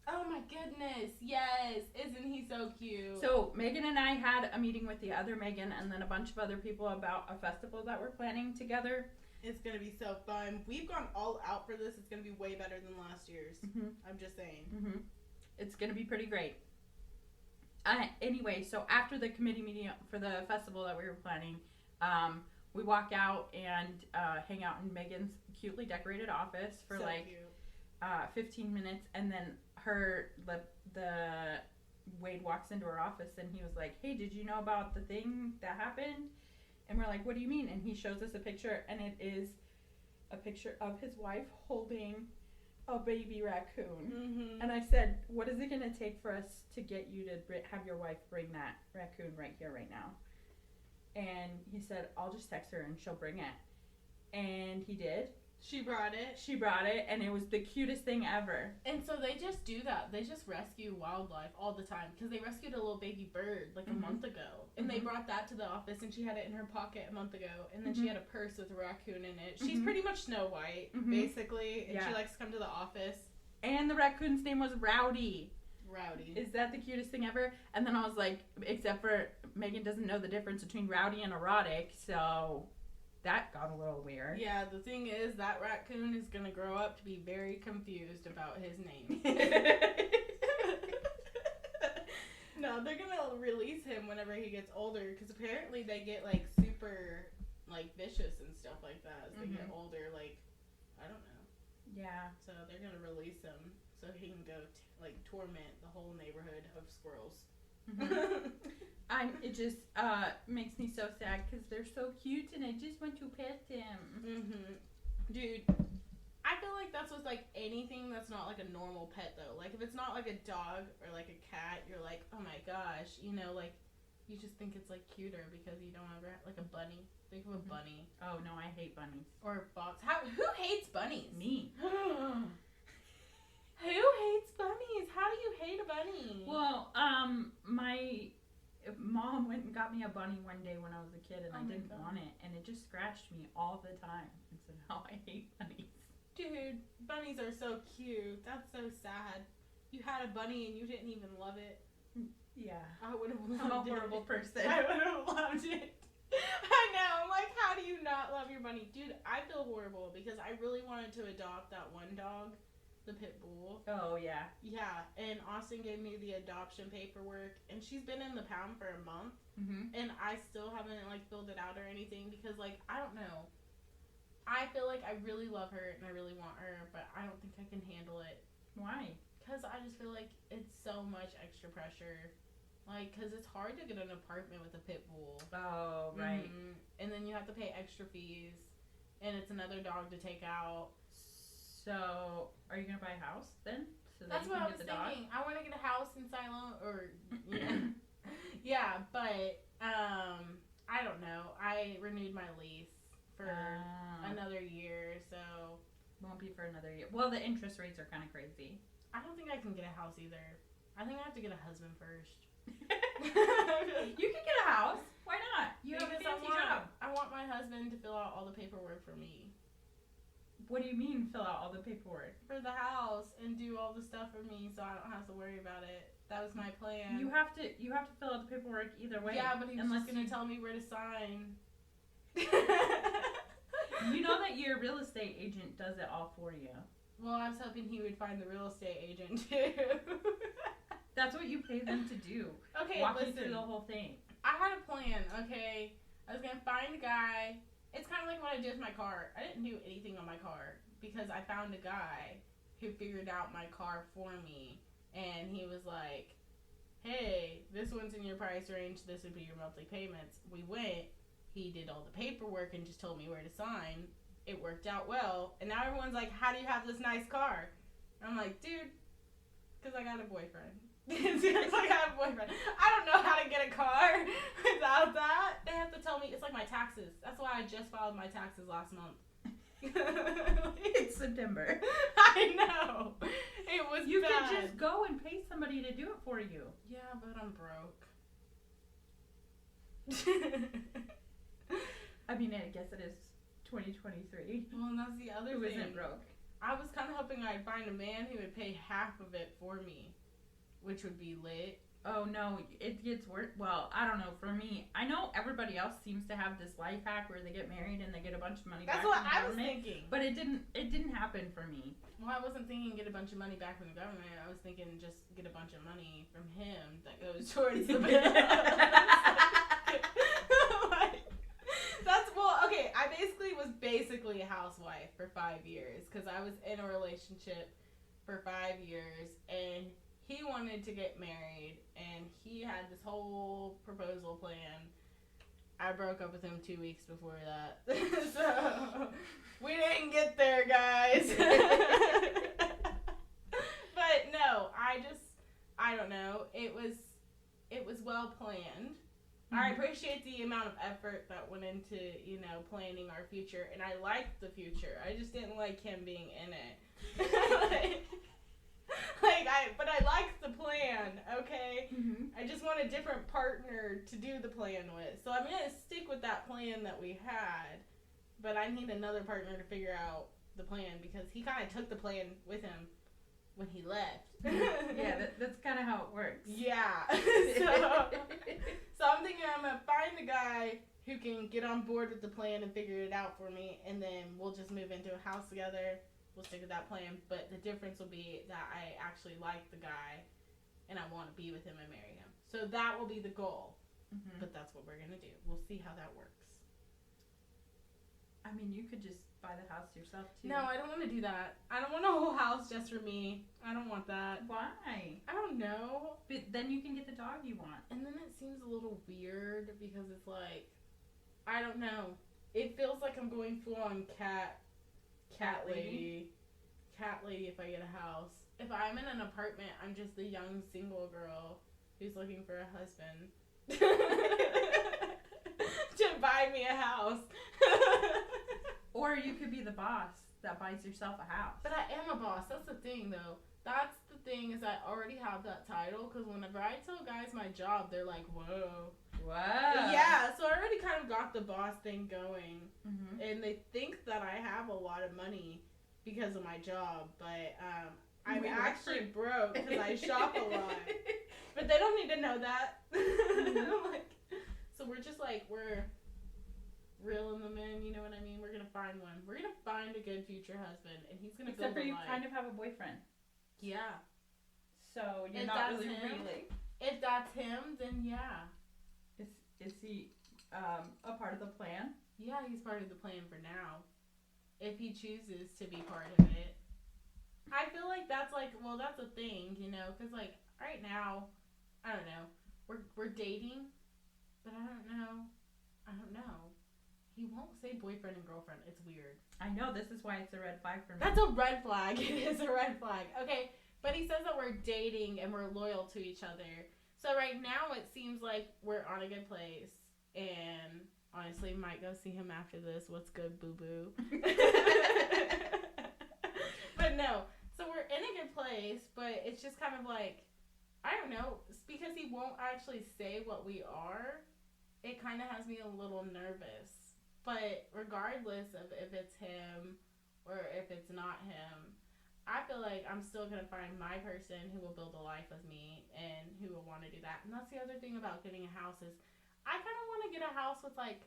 Oh my goodness, yes. Isn't he so cute? So Maegan and I had a meeting with the other Maegan and then a bunch of other people about a festival that we're planning together. It's going to be so fun. We've gone all out for this. It's going to be way better than last year's. Mm-hmm. I'm just saying. Mm-hmm. It's going to be pretty great. Anyway, so after the committee meeting for the festival that we were planning, we walk out and hang out in Megan's cutely decorated office for so 15 minutes, and then the Wade walks into her office and he was like, hey, did you know about the thing that happened? And we're like, what do you mean? And he shows us a picture, and it is a picture of his wife holding a baby raccoon. Mm-hmm. And I said, what is it going to take for us to get you to have your wife bring that raccoon right here, right now? And he said, I'll just text her and she'll bring it. And he did. She brought it, and it was the cutest thing ever. And so they just do that. They just rescue wildlife all the time. Because they rescued a little baby bird like a month ago. And they brought that to the office, and she had it in her pocket a month ago. And then she had a purse with a raccoon in it. She's pretty much Snow White, basically. And she likes to come to the office. And the raccoon's name was Rowdy. Rowdy. Is that the cutest thing ever? And then I was like, except for Maegan doesn't know the difference between rowdy and erotic, so that got a little weird. Yeah, the thing is, that raccoon is going to grow up to be very confused about his name. No, they're going to release him whenever he gets older, because apparently they get, like, super, like, vicious and stuff like that as they get older. Like, I don't know. Yeah. So they're going to release him so he can go, torment the whole neighborhood of squirrels. It just makes me so sad because they're so cute and I just want to pet them. Dude, I feel like that's with like anything that's not like a normal pet though. Like if it's not like a dog or like a cat, you're like, oh my gosh, you know, like you just think it's like cuter because you don't ever like a bunny. Think of a bunny. Oh no, I hate bunnies. Or a fox. Who hates bunnies? Me. Who hates bunnies? How do you hate a bunny? Well, my mom went and got me a bunny one day when I was a kid, and I didn't want it, and it just scratched me all the time. And so now I hate bunnies. Dude, bunnies are so cute. That's so sad. You had a bunny and you didn't even love it. Yeah. I would have loved it. I'm a horrible person. I would have loved it. I know. I'm like, how do you not love your bunny? Dude, I feel horrible because I really wanted to adopt that one dog. The pit bull. Oh, yeah. Yeah, and Austin gave me the adoption paperwork, and she's been in the pound for a month, and I still haven't, like, filled it out or anything, because, like, I don't know. I feel like I really love her, and I really want her, but I don't think I can handle it. Why? Because I just feel like it's so much extra pressure. Like, because it's hard to get an apartment with a pit bull. Oh, right. And then you have to pay extra fees, and it's another dog to take out. So, are you going to buy a house then? So That's what I was thinking. I want to get a house in Siloam, or, yeah, but, I don't know. I renewed my lease for another year, so. Won't be for another year. Well, the interest rates are kind of crazy. I don't think I can get a house either. I think I have to get a husband first. You can get a house. Why not? You have a fancy job. I want my husband to fill out all the paperwork for me. What do you mean fill out all the paperwork? For the house and do all the stuff for me so I don't have to worry about it. That was my plan. You have to fill out the paperwork either way. Yeah, but he was just going to tell me where to sign. You know that your real estate agent does it all for you. Well, I was hoping he would find the real estate agent too. That's what you pay them to do. Okay, Walk you listen. through the whole thing. I had a plan, okay? I was gonna find a guy. It's kind of like what I did with my car. I didn't do anything on my car because I found a guy who figured out my car for me. And he was like, hey, this one's in your price range. This would be your monthly payments. We went. He did all the paperwork and just told me where to sign. It worked out well. And now everyone's like, how do you have this nice car? And I'm like, dude, because I got a boyfriend. Because I got a boyfriend. I don't know how to get a car without that. They have to tell me. It's like my taxes. That's why I just filed my taxes last month. It's September. I know. It was You bad. could just go and pay somebody to do it for you. Yeah, but I'm broke. I mean, I guess it is 2023. Well, and that's the other Who thing. isn't broke? I was kind of hoping I'd find a man who would pay half of it for me, which would be lit. Oh no, it gets worse. Well, I don't know. For me, I know everybody else seems to have this life hack where they get married and they get a bunch of money That's back what from the I was government. thinking. But it didn't happen for me. Well, I wasn't thinking get a bunch of money back from the government. I was thinking just get a bunch of money from him that goes towards the bill. That's well, okay. I was basically a housewife for 5 years because I was in a relationship for 5 years and he wanted to get married and he had this whole proposal plan. I broke up with him 2 weeks before that. So we didn't get there, guys. But no, I don't know. It was well planned. I appreciate the amount of effort that went into, planning our future, and I liked the future. I just didn't like him being in it. But I liked the plan, okay? Mm-hmm. I just want a different partner to do the plan with. So I'm going to stick with that plan that we had, but I need another partner to figure out the plan because he kind of took the plan with him when he left. Yeah, that's kind of how it works. Yeah. So I'm thinking I'm going to find a guy who can get on board with the plan and figure it out for me, and then we'll just move into a house together. We'll stick with that plan, but the difference will be that I actually like the guy, and I want to be with him and marry him. So that will be the goal, but that's what we're going to do. We'll see how that works. I mean, you could just buy the house yourself, too. No, I don't want to do that. I don't want a whole house just for me. I don't want that. Why? I don't know. But then you can get the dog you want. And then it seems a little weird because it's like, I don't know. It feels like I'm going full on cat lady if I get a house. If I'm in an apartment, I'm just the young single girl who's looking for a husband to buy me a house. Or you could be the boss that buys yourself a house. But I am a boss. That's the thing, though. That's the thing is I already have that title because whenever I tell guys my job, they're like, whoa. Wow. Yeah, so I already kind of got the boss thing going. Mm-hmm. And they think that I have a lot of money because of my job, but I'm actually broke because I shop a lot. But they don't need to know that. So we're just like, we're reeling them in, you know what I mean? We're going to find one. We're going to find a good future husband, and he's going to build a life. Except for you kind of have a boyfriend. Yeah. So you're If not that's really him, reeling. If that's him, then yeah. Is he a part of the plan? Yeah, he's part of the plan for now. If he chooses to be part of it. I feel like that's like, well, that's a thing, because like right now, I don't know, we're dating, but I don't know. He won't say boyfriend and girlfriend. It's weird. I know, this is why it's a red flag for me. That's a red flag. It is a red flag. Okay, but he says that we're dating and we're loyal to each other. So right now it seems like we're on a good place, and honestly, might go see him after this. What's good, boo-boo? But no, so we're in a good place, but it's just kind of like, I don't know, it's because he won't actually say what we are, it kind of has me a little nervous. But regardless of if it's him or if it's not him, I feel like I'm still going to find my person who will build a life with me and who will want to do that. And that's the other thing about getting a house is I kind of want to get a house with, like,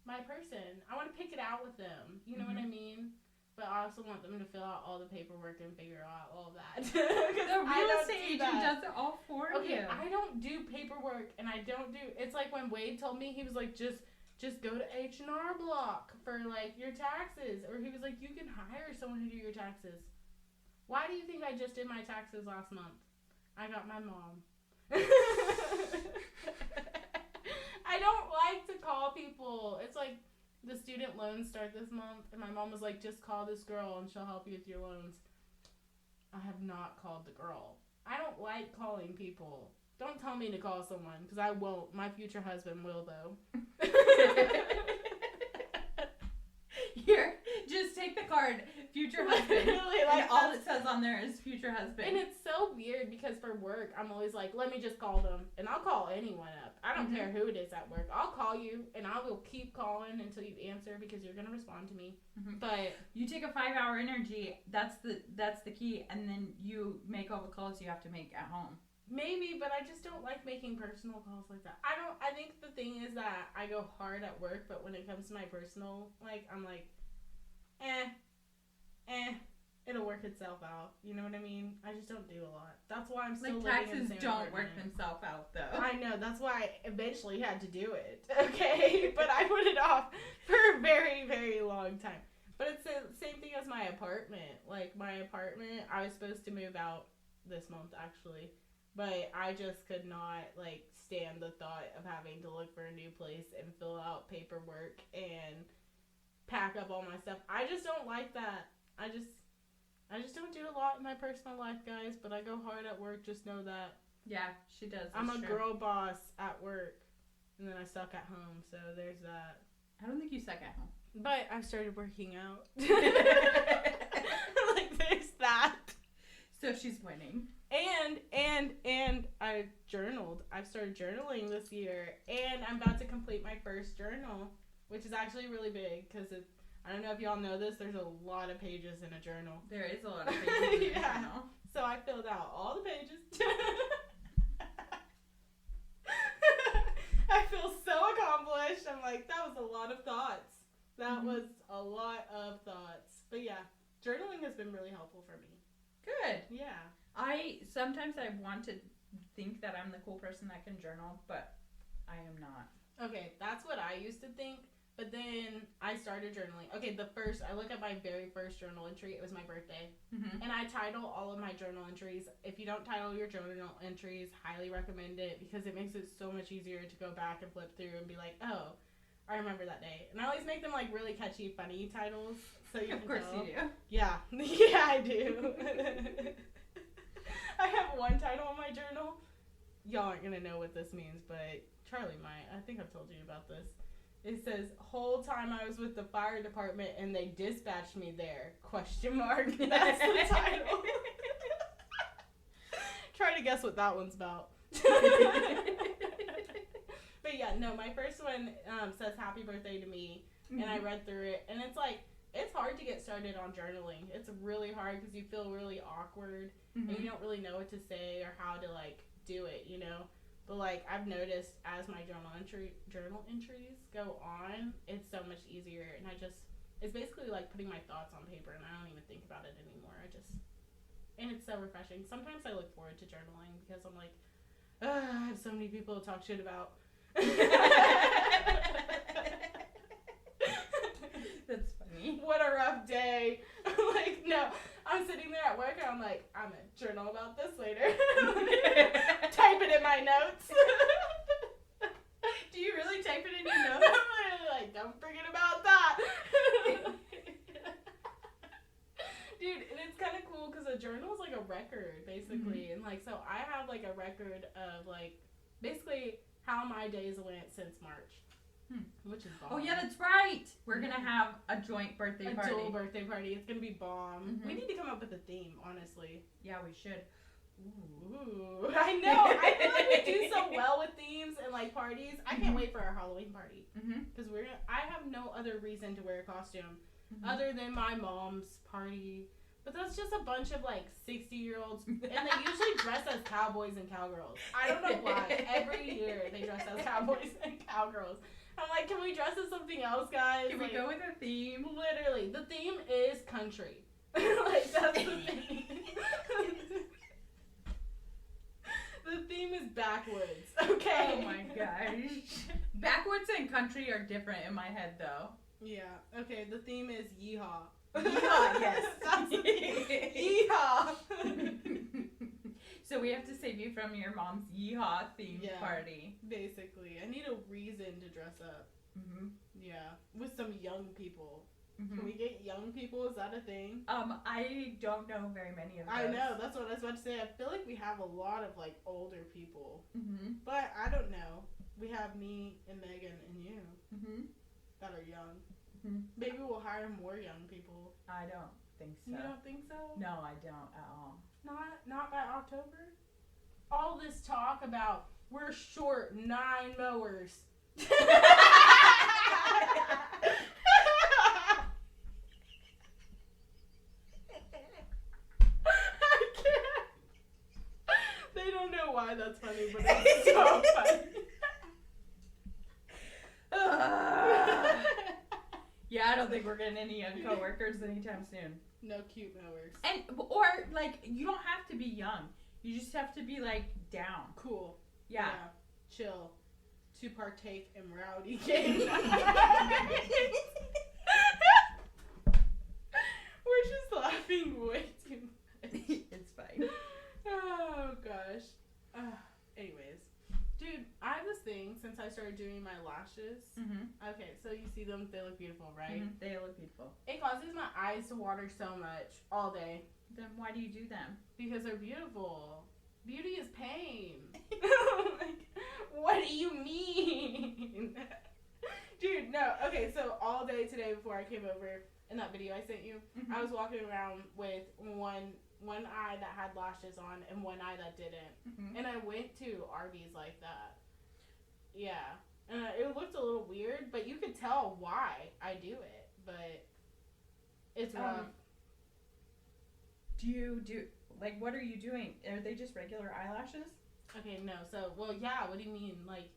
my person. I want to pick it out with them. You know what I mean? but I also want them to fill out all the paperwork and figure out all that. The real estate agent does it all for you. Okay, I don't do paperwork, and I don't do. It's like when Wade told me, he was like, just go to H&R Block for like your taxes, or he was like, you can hire someone to do your taxes. Why do you think I just did my taxes last month? I got my mom. I don't like to call people. It's like the student loans start this month, and my mom was like, just call this girl and she'll help you with your loans. I have not called the girl. I don't like calling people. Don't tell me to call someone, because I won't. My future husband will, though. Here, just take the card, future husband. Really, like, and all it says on there is future husband. And it's so weird, because for work, I'm always like, let me just call them. And I'll call anyone up. I don't care who it is at work. I'll call you, and I will keep calling until you answer, because you're going to respond to me. But you take a 5-hour energy, that's the key, and then you make all the calls you have to make at home. Maybe, but I just don't like making personal calls like that. I think the thing is that I go hard at work, but when it comes to my personal, like, I'm like, it'll work itself out. You know what I mean? I just don't do a lot. That's why I'm still like living in the taxes same don't apartment. work themselves out, though. I know. That's why I eventually had to do it. Okay? But I put it off for a very, very long time. But it's the same thing as my apartment. Like, my apartment, I was supposed to move out this month, actually. But I just could not, like, stand the thought of having to look for a new place and fill out paperwork and pack up all my stuff. I just don't like that. I just don't do a lot in my personal life, guys, but I go hard at work, just know that. Yeah, she does. I'm a girl boss at work, and then I suck at home, so there's that. I don't think you suck at home. But I've started working out. Like, there's that. So she's winning. And I journaled. I've started journaling this year, and I'm about to complete my first journal, which is actually really big, because I don't know if y'all know this, there's a lot of pages in a journal. There is a lot of pages in a journal. So I filled out all the pages. I feel so accomplished. I'm like, that was a lot of thoughts. That was a lot of thoughts. But yeah, journaling has been really helpful for me. Good. Yeah. Sometimes I want to think that I'm the cool person that can journal, but I am not. Okay, that's what I used to think, but then I started journaling. Okay, I look at my very first journal entry, it was my birthday, and I title all of my journal entries. If you don't title your journal entries, highly recommend it, because it makes it so much easier to go back and flip through and be like, oh, I remember that day. And I always make them, like, really catchy, funny titles, so you Of course you do. Yeah. Yeah, I do. I have one title in my journal. Y'all aren't going to know what this means, but Charli might. I think I've told you about this. It says, whole time I was with the fire department and they dispatched me there, ? That's the title. Try to guess what that one's about. But yeah, no, my first one says happy birthday to me, and I read through it, and it's like, it's hard to get started on journaling. It's really hard because you feel really awkward, and you don't really know what to say or how to, like, do it, you know? But, like, I've noticed as my journal entries go on, it's so much easier, and it's basically like putting my thoughts on paper, and I don't even think about it anymore. And it's so refreshing. Sometimes I look forward to journaling because I'm like, I have so many people to talk shit about. That's funny. What a rough day. I'm like, no. I'm sitting there at work and I'm like, I'm going to journal about this later. Type it in my notes. Do you really type it in your notes? I'm literally like, don't forget about that. Dude, and it's kind of cool because a journal is like a record, basically. And, like, so I have, like, a record of, like, basically how my days went since March. Which is bomb. Oh, yeah, that's right. We're going to have a joint birthday party. A dual birthday party. It's going to be bomb. We need to come up with a theme, honestly. Yeah, we should. Ooh. I know. I feel like we do so well with themes and, like, parties. I can't wait for our Halloween party. Because I have no other reason to wear a costume other than my mom's party. But that's just a bunch of like 60-year-olds, and they usually dress as cowboys and cowgirls. I don't know why. Every year they dress as cowboys and cowgirls. I'm like, can we dress as something else, guys? Can we go with a theme? Literally, the theme is country. Like, that's the theme. The theme is backwoods. Okay. Oh my gosh. Backwoods and country are different in my head, though. Yeah. Okay. The theme is yeehaw. Yeehaw, yes. That's the theme. Yeehaw. So we have to save you from your mom's yeehaw themed party. Basically, I need a reason to dress up. Mm-hmm. Yeah, with some young people. Mm-hmm. Can we get young people? Is that a thing? I don't know very many of those. I know. That's what I was about to say. I feel like we have a lot of like older people, but I don't know. We have me and Megan and you that are young. Maybe we'll hire more young people. I don't think so. You don't think so? No, I don't at all. Not by October? All this talk about we're short 9 mowers. I can't. They don't know why that's funny, but it's so funny. Yeah, I don't think we're getting any young coworkers anytime soon. No cute mowers. Or like, you don't have to be young. You just have to be like down. Cool. Yeah. Chill. To partake in rowdy games. We're just laughing way too much. It's fine. Oh gosh. Anyways. Dude, I have this thing since I started doing my lashes. Okay, so you see them, they look beautiful, right? They look beautiful. It causes my eyes to water so much all day. Then why do you do them? Because they're beautiful. Beauty is pain. Like, what do you mean? Dude, no. Okay, so all day today before I came over, in that video I sent you, I was walking around with one eye that had lashes on and one eye that didn't. And I went to Arby's like that. Yeah. And it looked a little weird, but you could tell why I do it. But it's rough. Do you do, like, what are you doing? Are they just regular eyelashes? Okay, no. So, well, yeah, what do you mean? Like,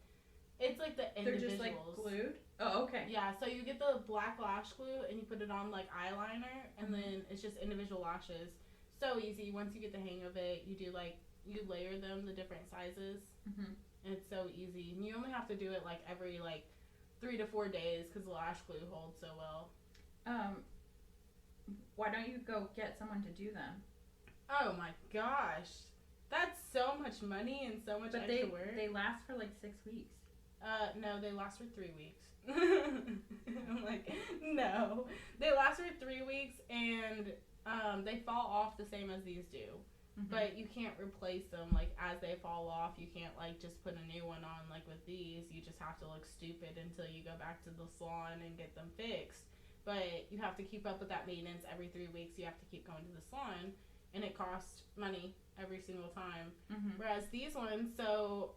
it's like the individuals. They're just, like, glued? Oh, okay. Yeah, so you get the black lash glue and you put it on, like, eyeliner, and then it's just individual lashes. So easy. Once you get the hang of it, you do, like, you layer them the different sizes, and it's so easy. And you only have to do it, like, every, like, 3 to 4 days because the lash glue holds so well. Why don't you go get someone to do them? Oh, my gosh. That's so much money and so much extra work. They last for, like, 6 weeks. No, they last for 3 weeks. I'm like, no. They last for 3 weeks, and they fall off the same as these do. But you can't replace them, like, as they fall off. You can't, like, just put a new one on, like, with these. You just have to look stupid until you go back to the salon and get them fixed. But you have to keep up with that maintenance every 3 weeks. You have to keep going to the salon, and it costs money every single time. Whereas these ones, so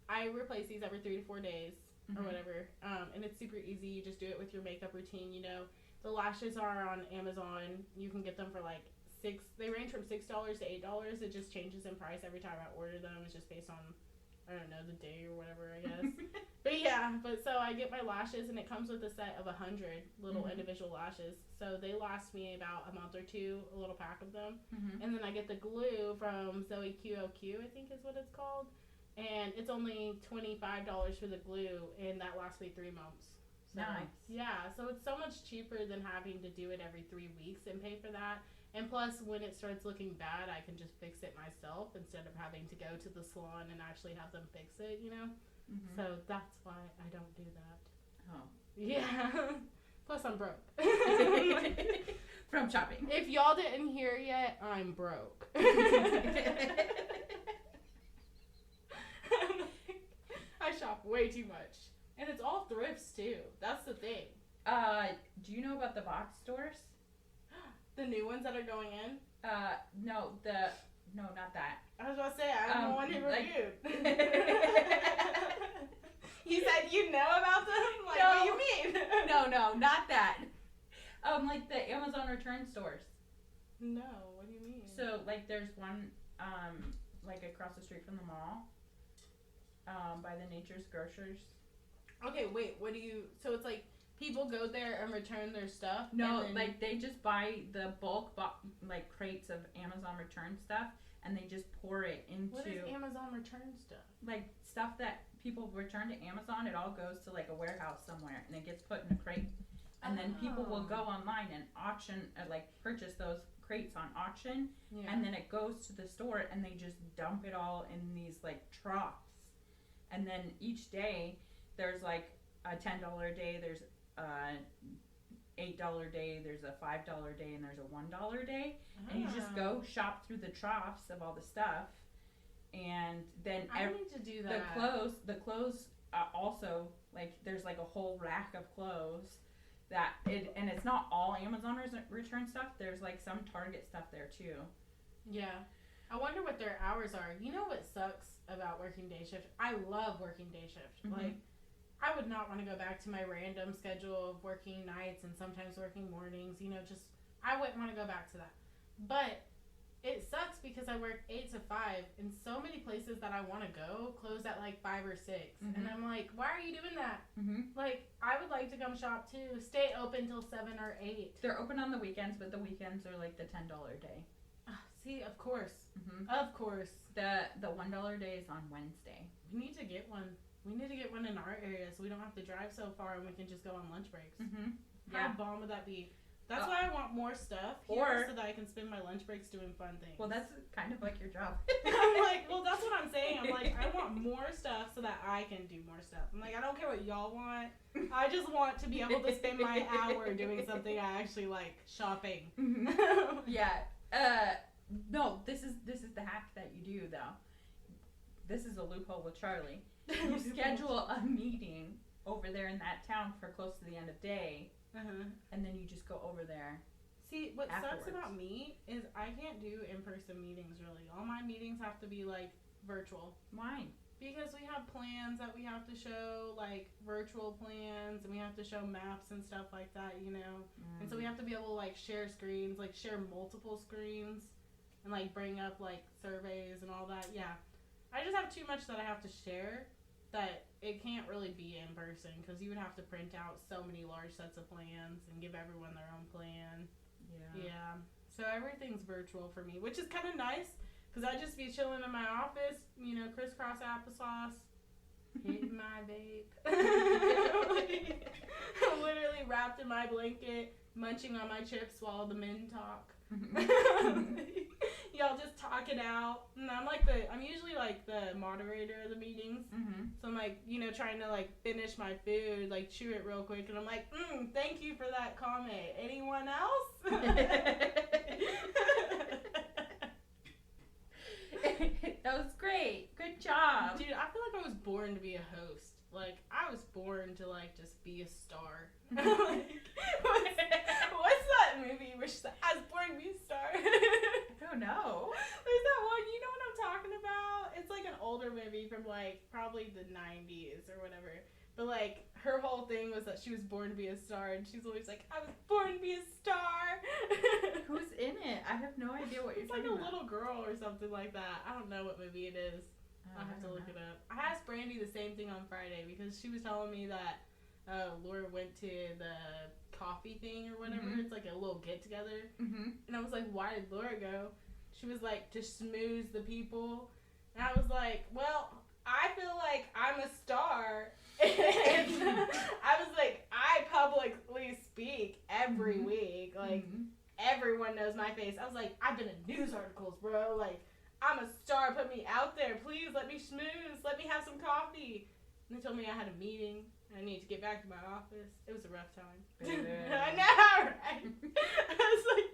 I replace these every 3 to 4 days or whatever, and it's super easy. You just do it with your makeup routine, you know. The lashes are on Amazon. You can get them for like they range from $6 to $8. It just changes in price every time I order them. It's just based on, I don't know, the day or whatever, I guess. But yeah, so I get my lashes, and it comes with a set of 100 little individual lashes. So they last me about a month or two, a little pack of them. And then I get the glue from Zoe QOQ, I think is what it's called. And it's only $25 for the glue, and that lasts me 3 months. So, nice. Yeah, so it's so much cheaper than having to do it every 3 weeks and pay for that. And plus, when it starts looking bad, I can just fix it myself instead of having to go to the salon and actually have them fix it, you know? So that's why I don't do that. Oh. Yeah. Plus, I'm broke. From shopping. If y'all didn't hear yet, I'm broke. I shop way too much. And it's all thrifts, too. That's the thing. Do you know about the box stores? The new ones that are going in? No, not that. I was about to say, I'm the one who reviewed. You said you know about them? Like, no. What do you mean? No, not that. Like the Amazon return stores. No, what do you mean? So, like, there's one, like, across the street from the mall, by the Nature's Grocers. Okay, wait, what do you... So it's like people go there and return their stuff? No, and then, like, they just buy the bulk, like, crates of Amazon return stuff, and they just pour it into... What is Amazon return stuff? Like, stuff that people return to Amazon, it all goes to, like, a warehouse somewhere, and it gets put in a crate. And then people will go online and auction, like, purchase those crates on auction, and then it goes to the store, and they just dump it all in these, like, troughs. And then each day, there's, like, a $10 day, there's a $8 day, there's a $5 day, and there's a $1 day. And you just go shop through the troughs of all the stuff. And then I need to do that. the clothes also, like, there's, like, a whole rack of clothes and it's not all Amazon return stuff. There's, like, some Target stuff there too. Yeah. I wonder what their hours are. You know what sucks about working day shift? I love working day shift. Mm-hmm. Like, I would not want to go back to my random schedule of working nights and sometimes working mornings. You know, just, I wouldn't want to go back to that. But it sucks because I work 8 to 5, and so many places that I want to go close at like 5 or 6. Mm-hmm. And I'm like, why are you doing that? Mm-hmm. Like, I would like to come shop too. Stay open till 7 or 8. They're open on the weekends, but the weekends are like the $10 day. See, of course. Mm-hmm. Of course. The $1 day is on Wednesday. We need to get one. We need to get one in our area so we don't have to drive so far and we can just go on lunch breaks. Mm-hmm. How bomb would that be? That's why I want more stuff here so that I can spend my lunch breaks doing fun things. Well, that's kind of like your job. I'm like, well, that's what I'm saying. I'm like, I want more stuff so that I can do more stuff. I'm like, I don't care what y'all want. I just want to be able to spend my hour doing something I actually like, shopping. Mm-hmm. Yeah. No, this is the hack that you do though. This is a loophole with Charli. You schedule a meeting over there in that town for close to the end of day. And then you just go over there. See, what afterwards. sucks about me is I can't do in-person meetings, really. All my meetings have to be, like, virtual. Why? Because we have plans that we have to show, like, virtual plans, and we have to show maps and stuff like that, you know? And so we have to be able to, like, share screens, like, share multiple screens, and, like, bring up, like, surveys and all that. Yeah. I just have too much that I have to share that it can't really be in person because you would have to print out so many large sets of plans and give everyone their own plan. Yeah. So everything's virtual for me, which is kind of nice because I just be chilling in my office, you know, crisscross applesauce, hitting my vape, literally wrapped in my blanket, munching on my chips while the men talk. Y'all just talk it out, and I'm usually like the moderator of the meetings. So I'm like, you know, trying to like finish my food, like chew it real quick, and I'm like, thank you for that comment. Anyone else? That was great. Good job. Dude, I feel like I was born to be a host. Like, I was born to like just be a star. Like, what's that movie where she's like, I was born to be a star? I don't know. There's that one, you know what I'm talking about? It's like an older movie from like probably the 90s or whatever. But like her whole thing was that she was born to be a star, and she's always like, I was born to be a star. Who's in it? I have no idea what you're talking about. It's like a little girl or something like that. I don't know what movie it is. I'll have to look it up. I asked Brandy the same thing on Friday because she was telling me that Laura went to the coffee thing or whatever. It's like a little get together. And I was like, why did Laura go? She was like, to schmooze the people. And I was like, well, I feel like I'm a star. And I was like, I publicly speak every week. Like, everyone knows my face. I was like, I've been in news articles, bro. Like, I'm a star. Put me out there. Please let me schmooze. Let me have some coffee. And they told me I had a meeting. And I need to get back to my office. It was a rough time. I know, right? I was like,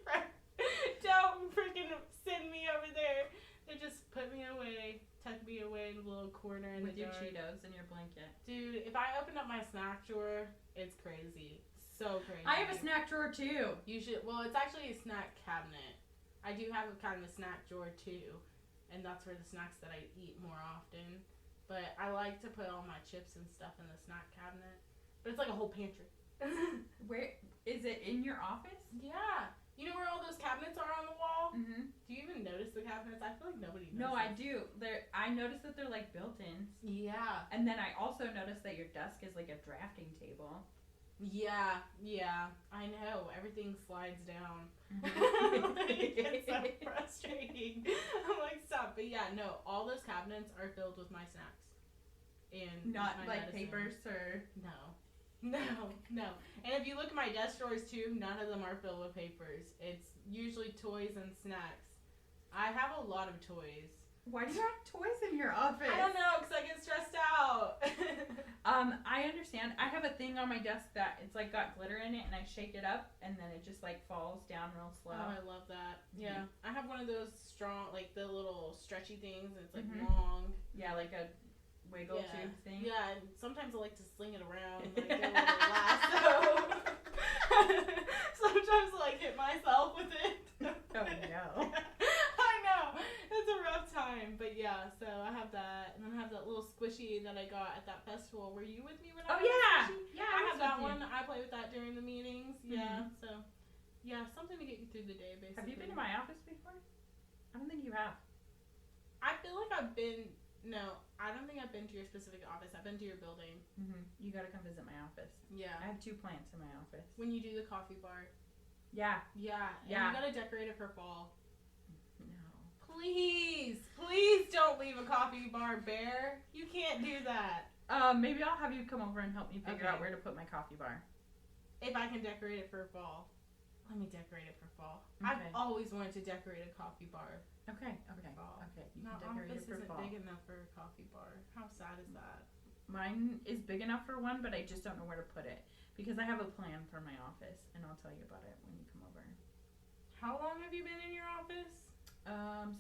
don't freaking send me over there. They just put me away, tuck me away in a little corner in with the your dark. Cheetos and your blanket. Dude, if I open up my snack drawer, it's crazy. So crazy. I have a snack drawer too. You should. Well, it's actually a snack cabinet. I do have a kind of a snack drawer too, and that's where the snacks that I eat more often. But I like to put all my chips and stuff in the snack cabinet. But it's like a whole pantry. Where is it, in your office? Yeah. You know where all those cabinets are on the wall? Mm-hmm. Do you even notice the cabinets? I feel like nobody notices. No, I do. I noticed that they're like built-ins. Yeah. And then I also noticed that your desk is like a drafting table. Yeah. I know. Everything slides down. Mm-hmm. It's so frustrating. I'm like, stop. But yeah, no. All those cabinets are filled with my snacks. And Not my like medicine. papers or... No. And if you look at my desk drawers too, none of them are filled with papers. It's usually toys and snacks. I have a lot of toys. Why do you have toys in your office? I don't know, because I get stressed out. I understand. I have a thing on my desk that it's like got glitter in it, and I shake it up, and then it just like falls down real slow. Oh, I love that. Yeah. I have one of those strong, like the little stretchy things, and it's like Mhm. long. Yeah, like a wiggle tube thing. Yeah, and sometimes I like to sling it around, like do a little lasso. Sometimes I like hit myself with it. Oh no. I know. It's a rough time, but yeah, so I have that, and then I have that little squishy that I got at that festival. Were you with me when I Oh got yeah. the squishy? Yeah, I was have that with you. one. I play with that during the meetings. Yeah, so yeah, something to get you through the day, basically. Have you been to my office before? I don't think you have. I feel like I've been. No, I don't think I've been to your specific office. I've been to your building. Mm-hmm. You gotta come visit my office. Yeah. I have 2 plants in my office. When you do the coffee bar. Yeah. Yeah. And Yeah. you gotta decorate it for fall. No. Please don't leave a coffee bar bare. You can't do that. Maybe I'll have you come over and help me figure Okay. out where to put my coffee bar. If I can decorate it for fall. Let me decorate it for fall. Okay. I've always wanted to decorate a coffee bar. Okay. Fall. Okay. You My can decorate office it for isn't fall. big enough for a coffee bar. How sad is that? Mine is big enough for one, but I just don't know where to put it because I have a plan for my office, and I'll tell you about it when you come over. How long have you been in your office?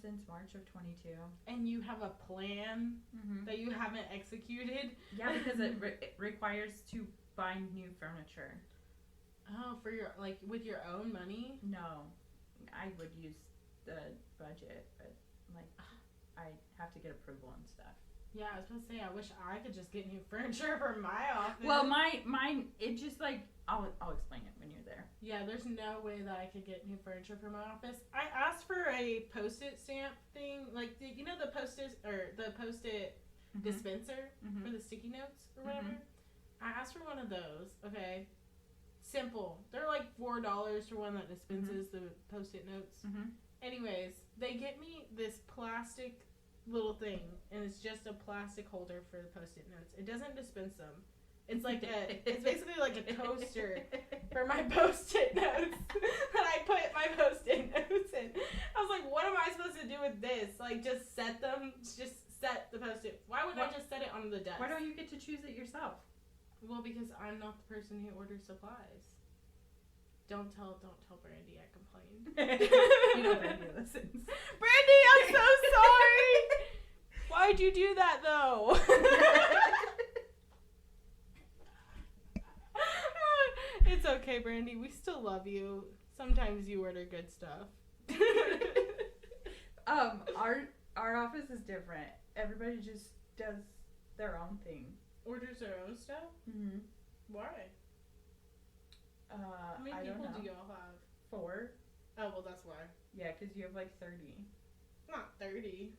Since March of 22. And you have a plan Mm-hmm. that you haven't executed? Yeah, because it requires to buy new furniture. Oh, for your, like, with your own money? No, I would use the budget, but like I have to get approval and stuff. Yeah, I was supposed to say, I wish I could just get new furniture for my office. Well, mine, it just like I'll explain it when you're there. Yeah, there's no way that I could get new furniture for my office. I asked for a Post-it stamp thing, like you know the Post-it Mhm. dispenser Mhm. for the sticky notes or whatever. I asked for one of those. Okay, simple. They're like $4 for one that dispenses the Post-it notes. Mhm. Anyways, they get me this plastic little thing, and it's just a plastic holder for the Post-it notes. It doesn't dispense them. It's like it's basically like a toaster for my Post-it notes that I put my Post-it notes in. I was like, what am I supposed to do with this? Like, just set the Post-it. Why would I just set it on the desk? Why don't you get to choose it yourself? Well, because I'm not the person who orders supplies. Don't tell Brandy I complained. You know Brandy listens. Brandy, I'm so sorry. Why'd you do that though? It's okay, Brandy. We still love you. Sometimes you order good stuff. Our office is different. Everybody just does their own thing. Orders their own stuff? Mm-hmm. Why? How many I don't people know. do y'all have? 4. Oh, well, that's why. Yeah, because you have like 30. Not 30.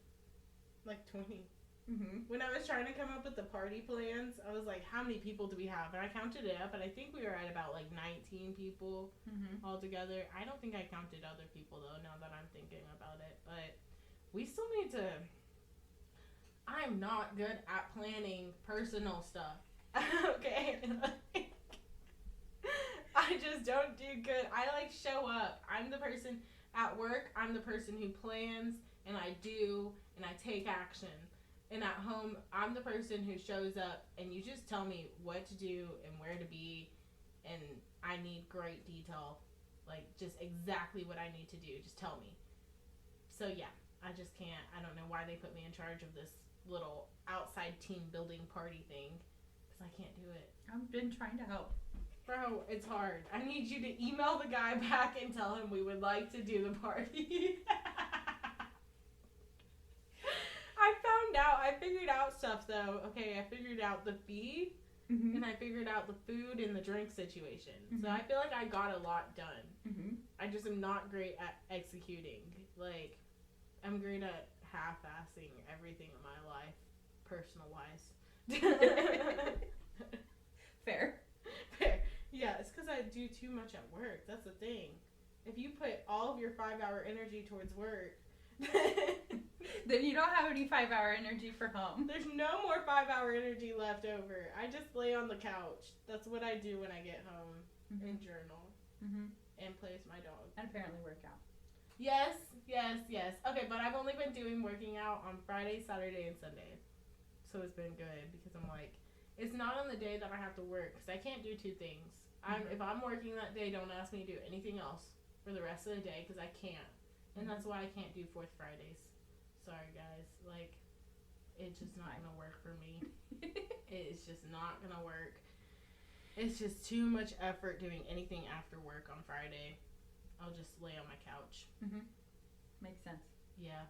Like 20. Mm-hmm. When I was trying to come up with the party plans, I was like, how many people do we have? And I counted it up, and I think we were at about like 19 people Mm-hmm. altogether. I don't think I counted other people, though, now that I'm thinking about it. But we still need to... I'm not good at planning personal stuff. Okay? I just don't do good. I like show up. I'm the person at work. I'm the person who plans, and I do, and I take action. And at home, I'm the person who shows up, and you just tell me what to do and where to be, and I need great detail. Like, just exactly what I need to do. Just tell me. So, yeah, I just can't. I don't know why they put me in charge of this little outside team building party thing, because I can't do it. I've been trying to help. Bro, it's hard. I need you to email the guy back and tell him we would like to do the party. I figured out stuff, though. Okay, I figured out the fee Mm-hmm. and I figured out the food and the drink situation. Mm-hmm. So I feel like I got a lot done. Mm-hmm. I just am not great at executing. Like, I'm great at half-assing everything in my life, personal-wise. Fair. Fair. Yeah, it's because I do too much at work. That's the thing. If you put all of your 5-hour energy towards work, then you don't have any 5-hour energy for home. there's no more 5-hour energy left over. I just lay on the couch. That's what I do when I get home, Mm-hmm. and journal Mm-hmm. and play with my dog. And apparently work out. Yes. Okay, but I've only been working out on Friday, Saturday, and Sunday. So it's been good because I'm like, it's not on the day that I have to work because I can't do two things. If I'm working that day, don't ask me to do anything else for the rest of the day because I can't. And that's why I can't do 4th Fridays. Sorry, guys. Like, it's just not going to work for me. It's just not going to work. It's just too much effort doing anything after work on Friday. I'll just lay on my couch. Mm-hmm. Makes sense. Yeah.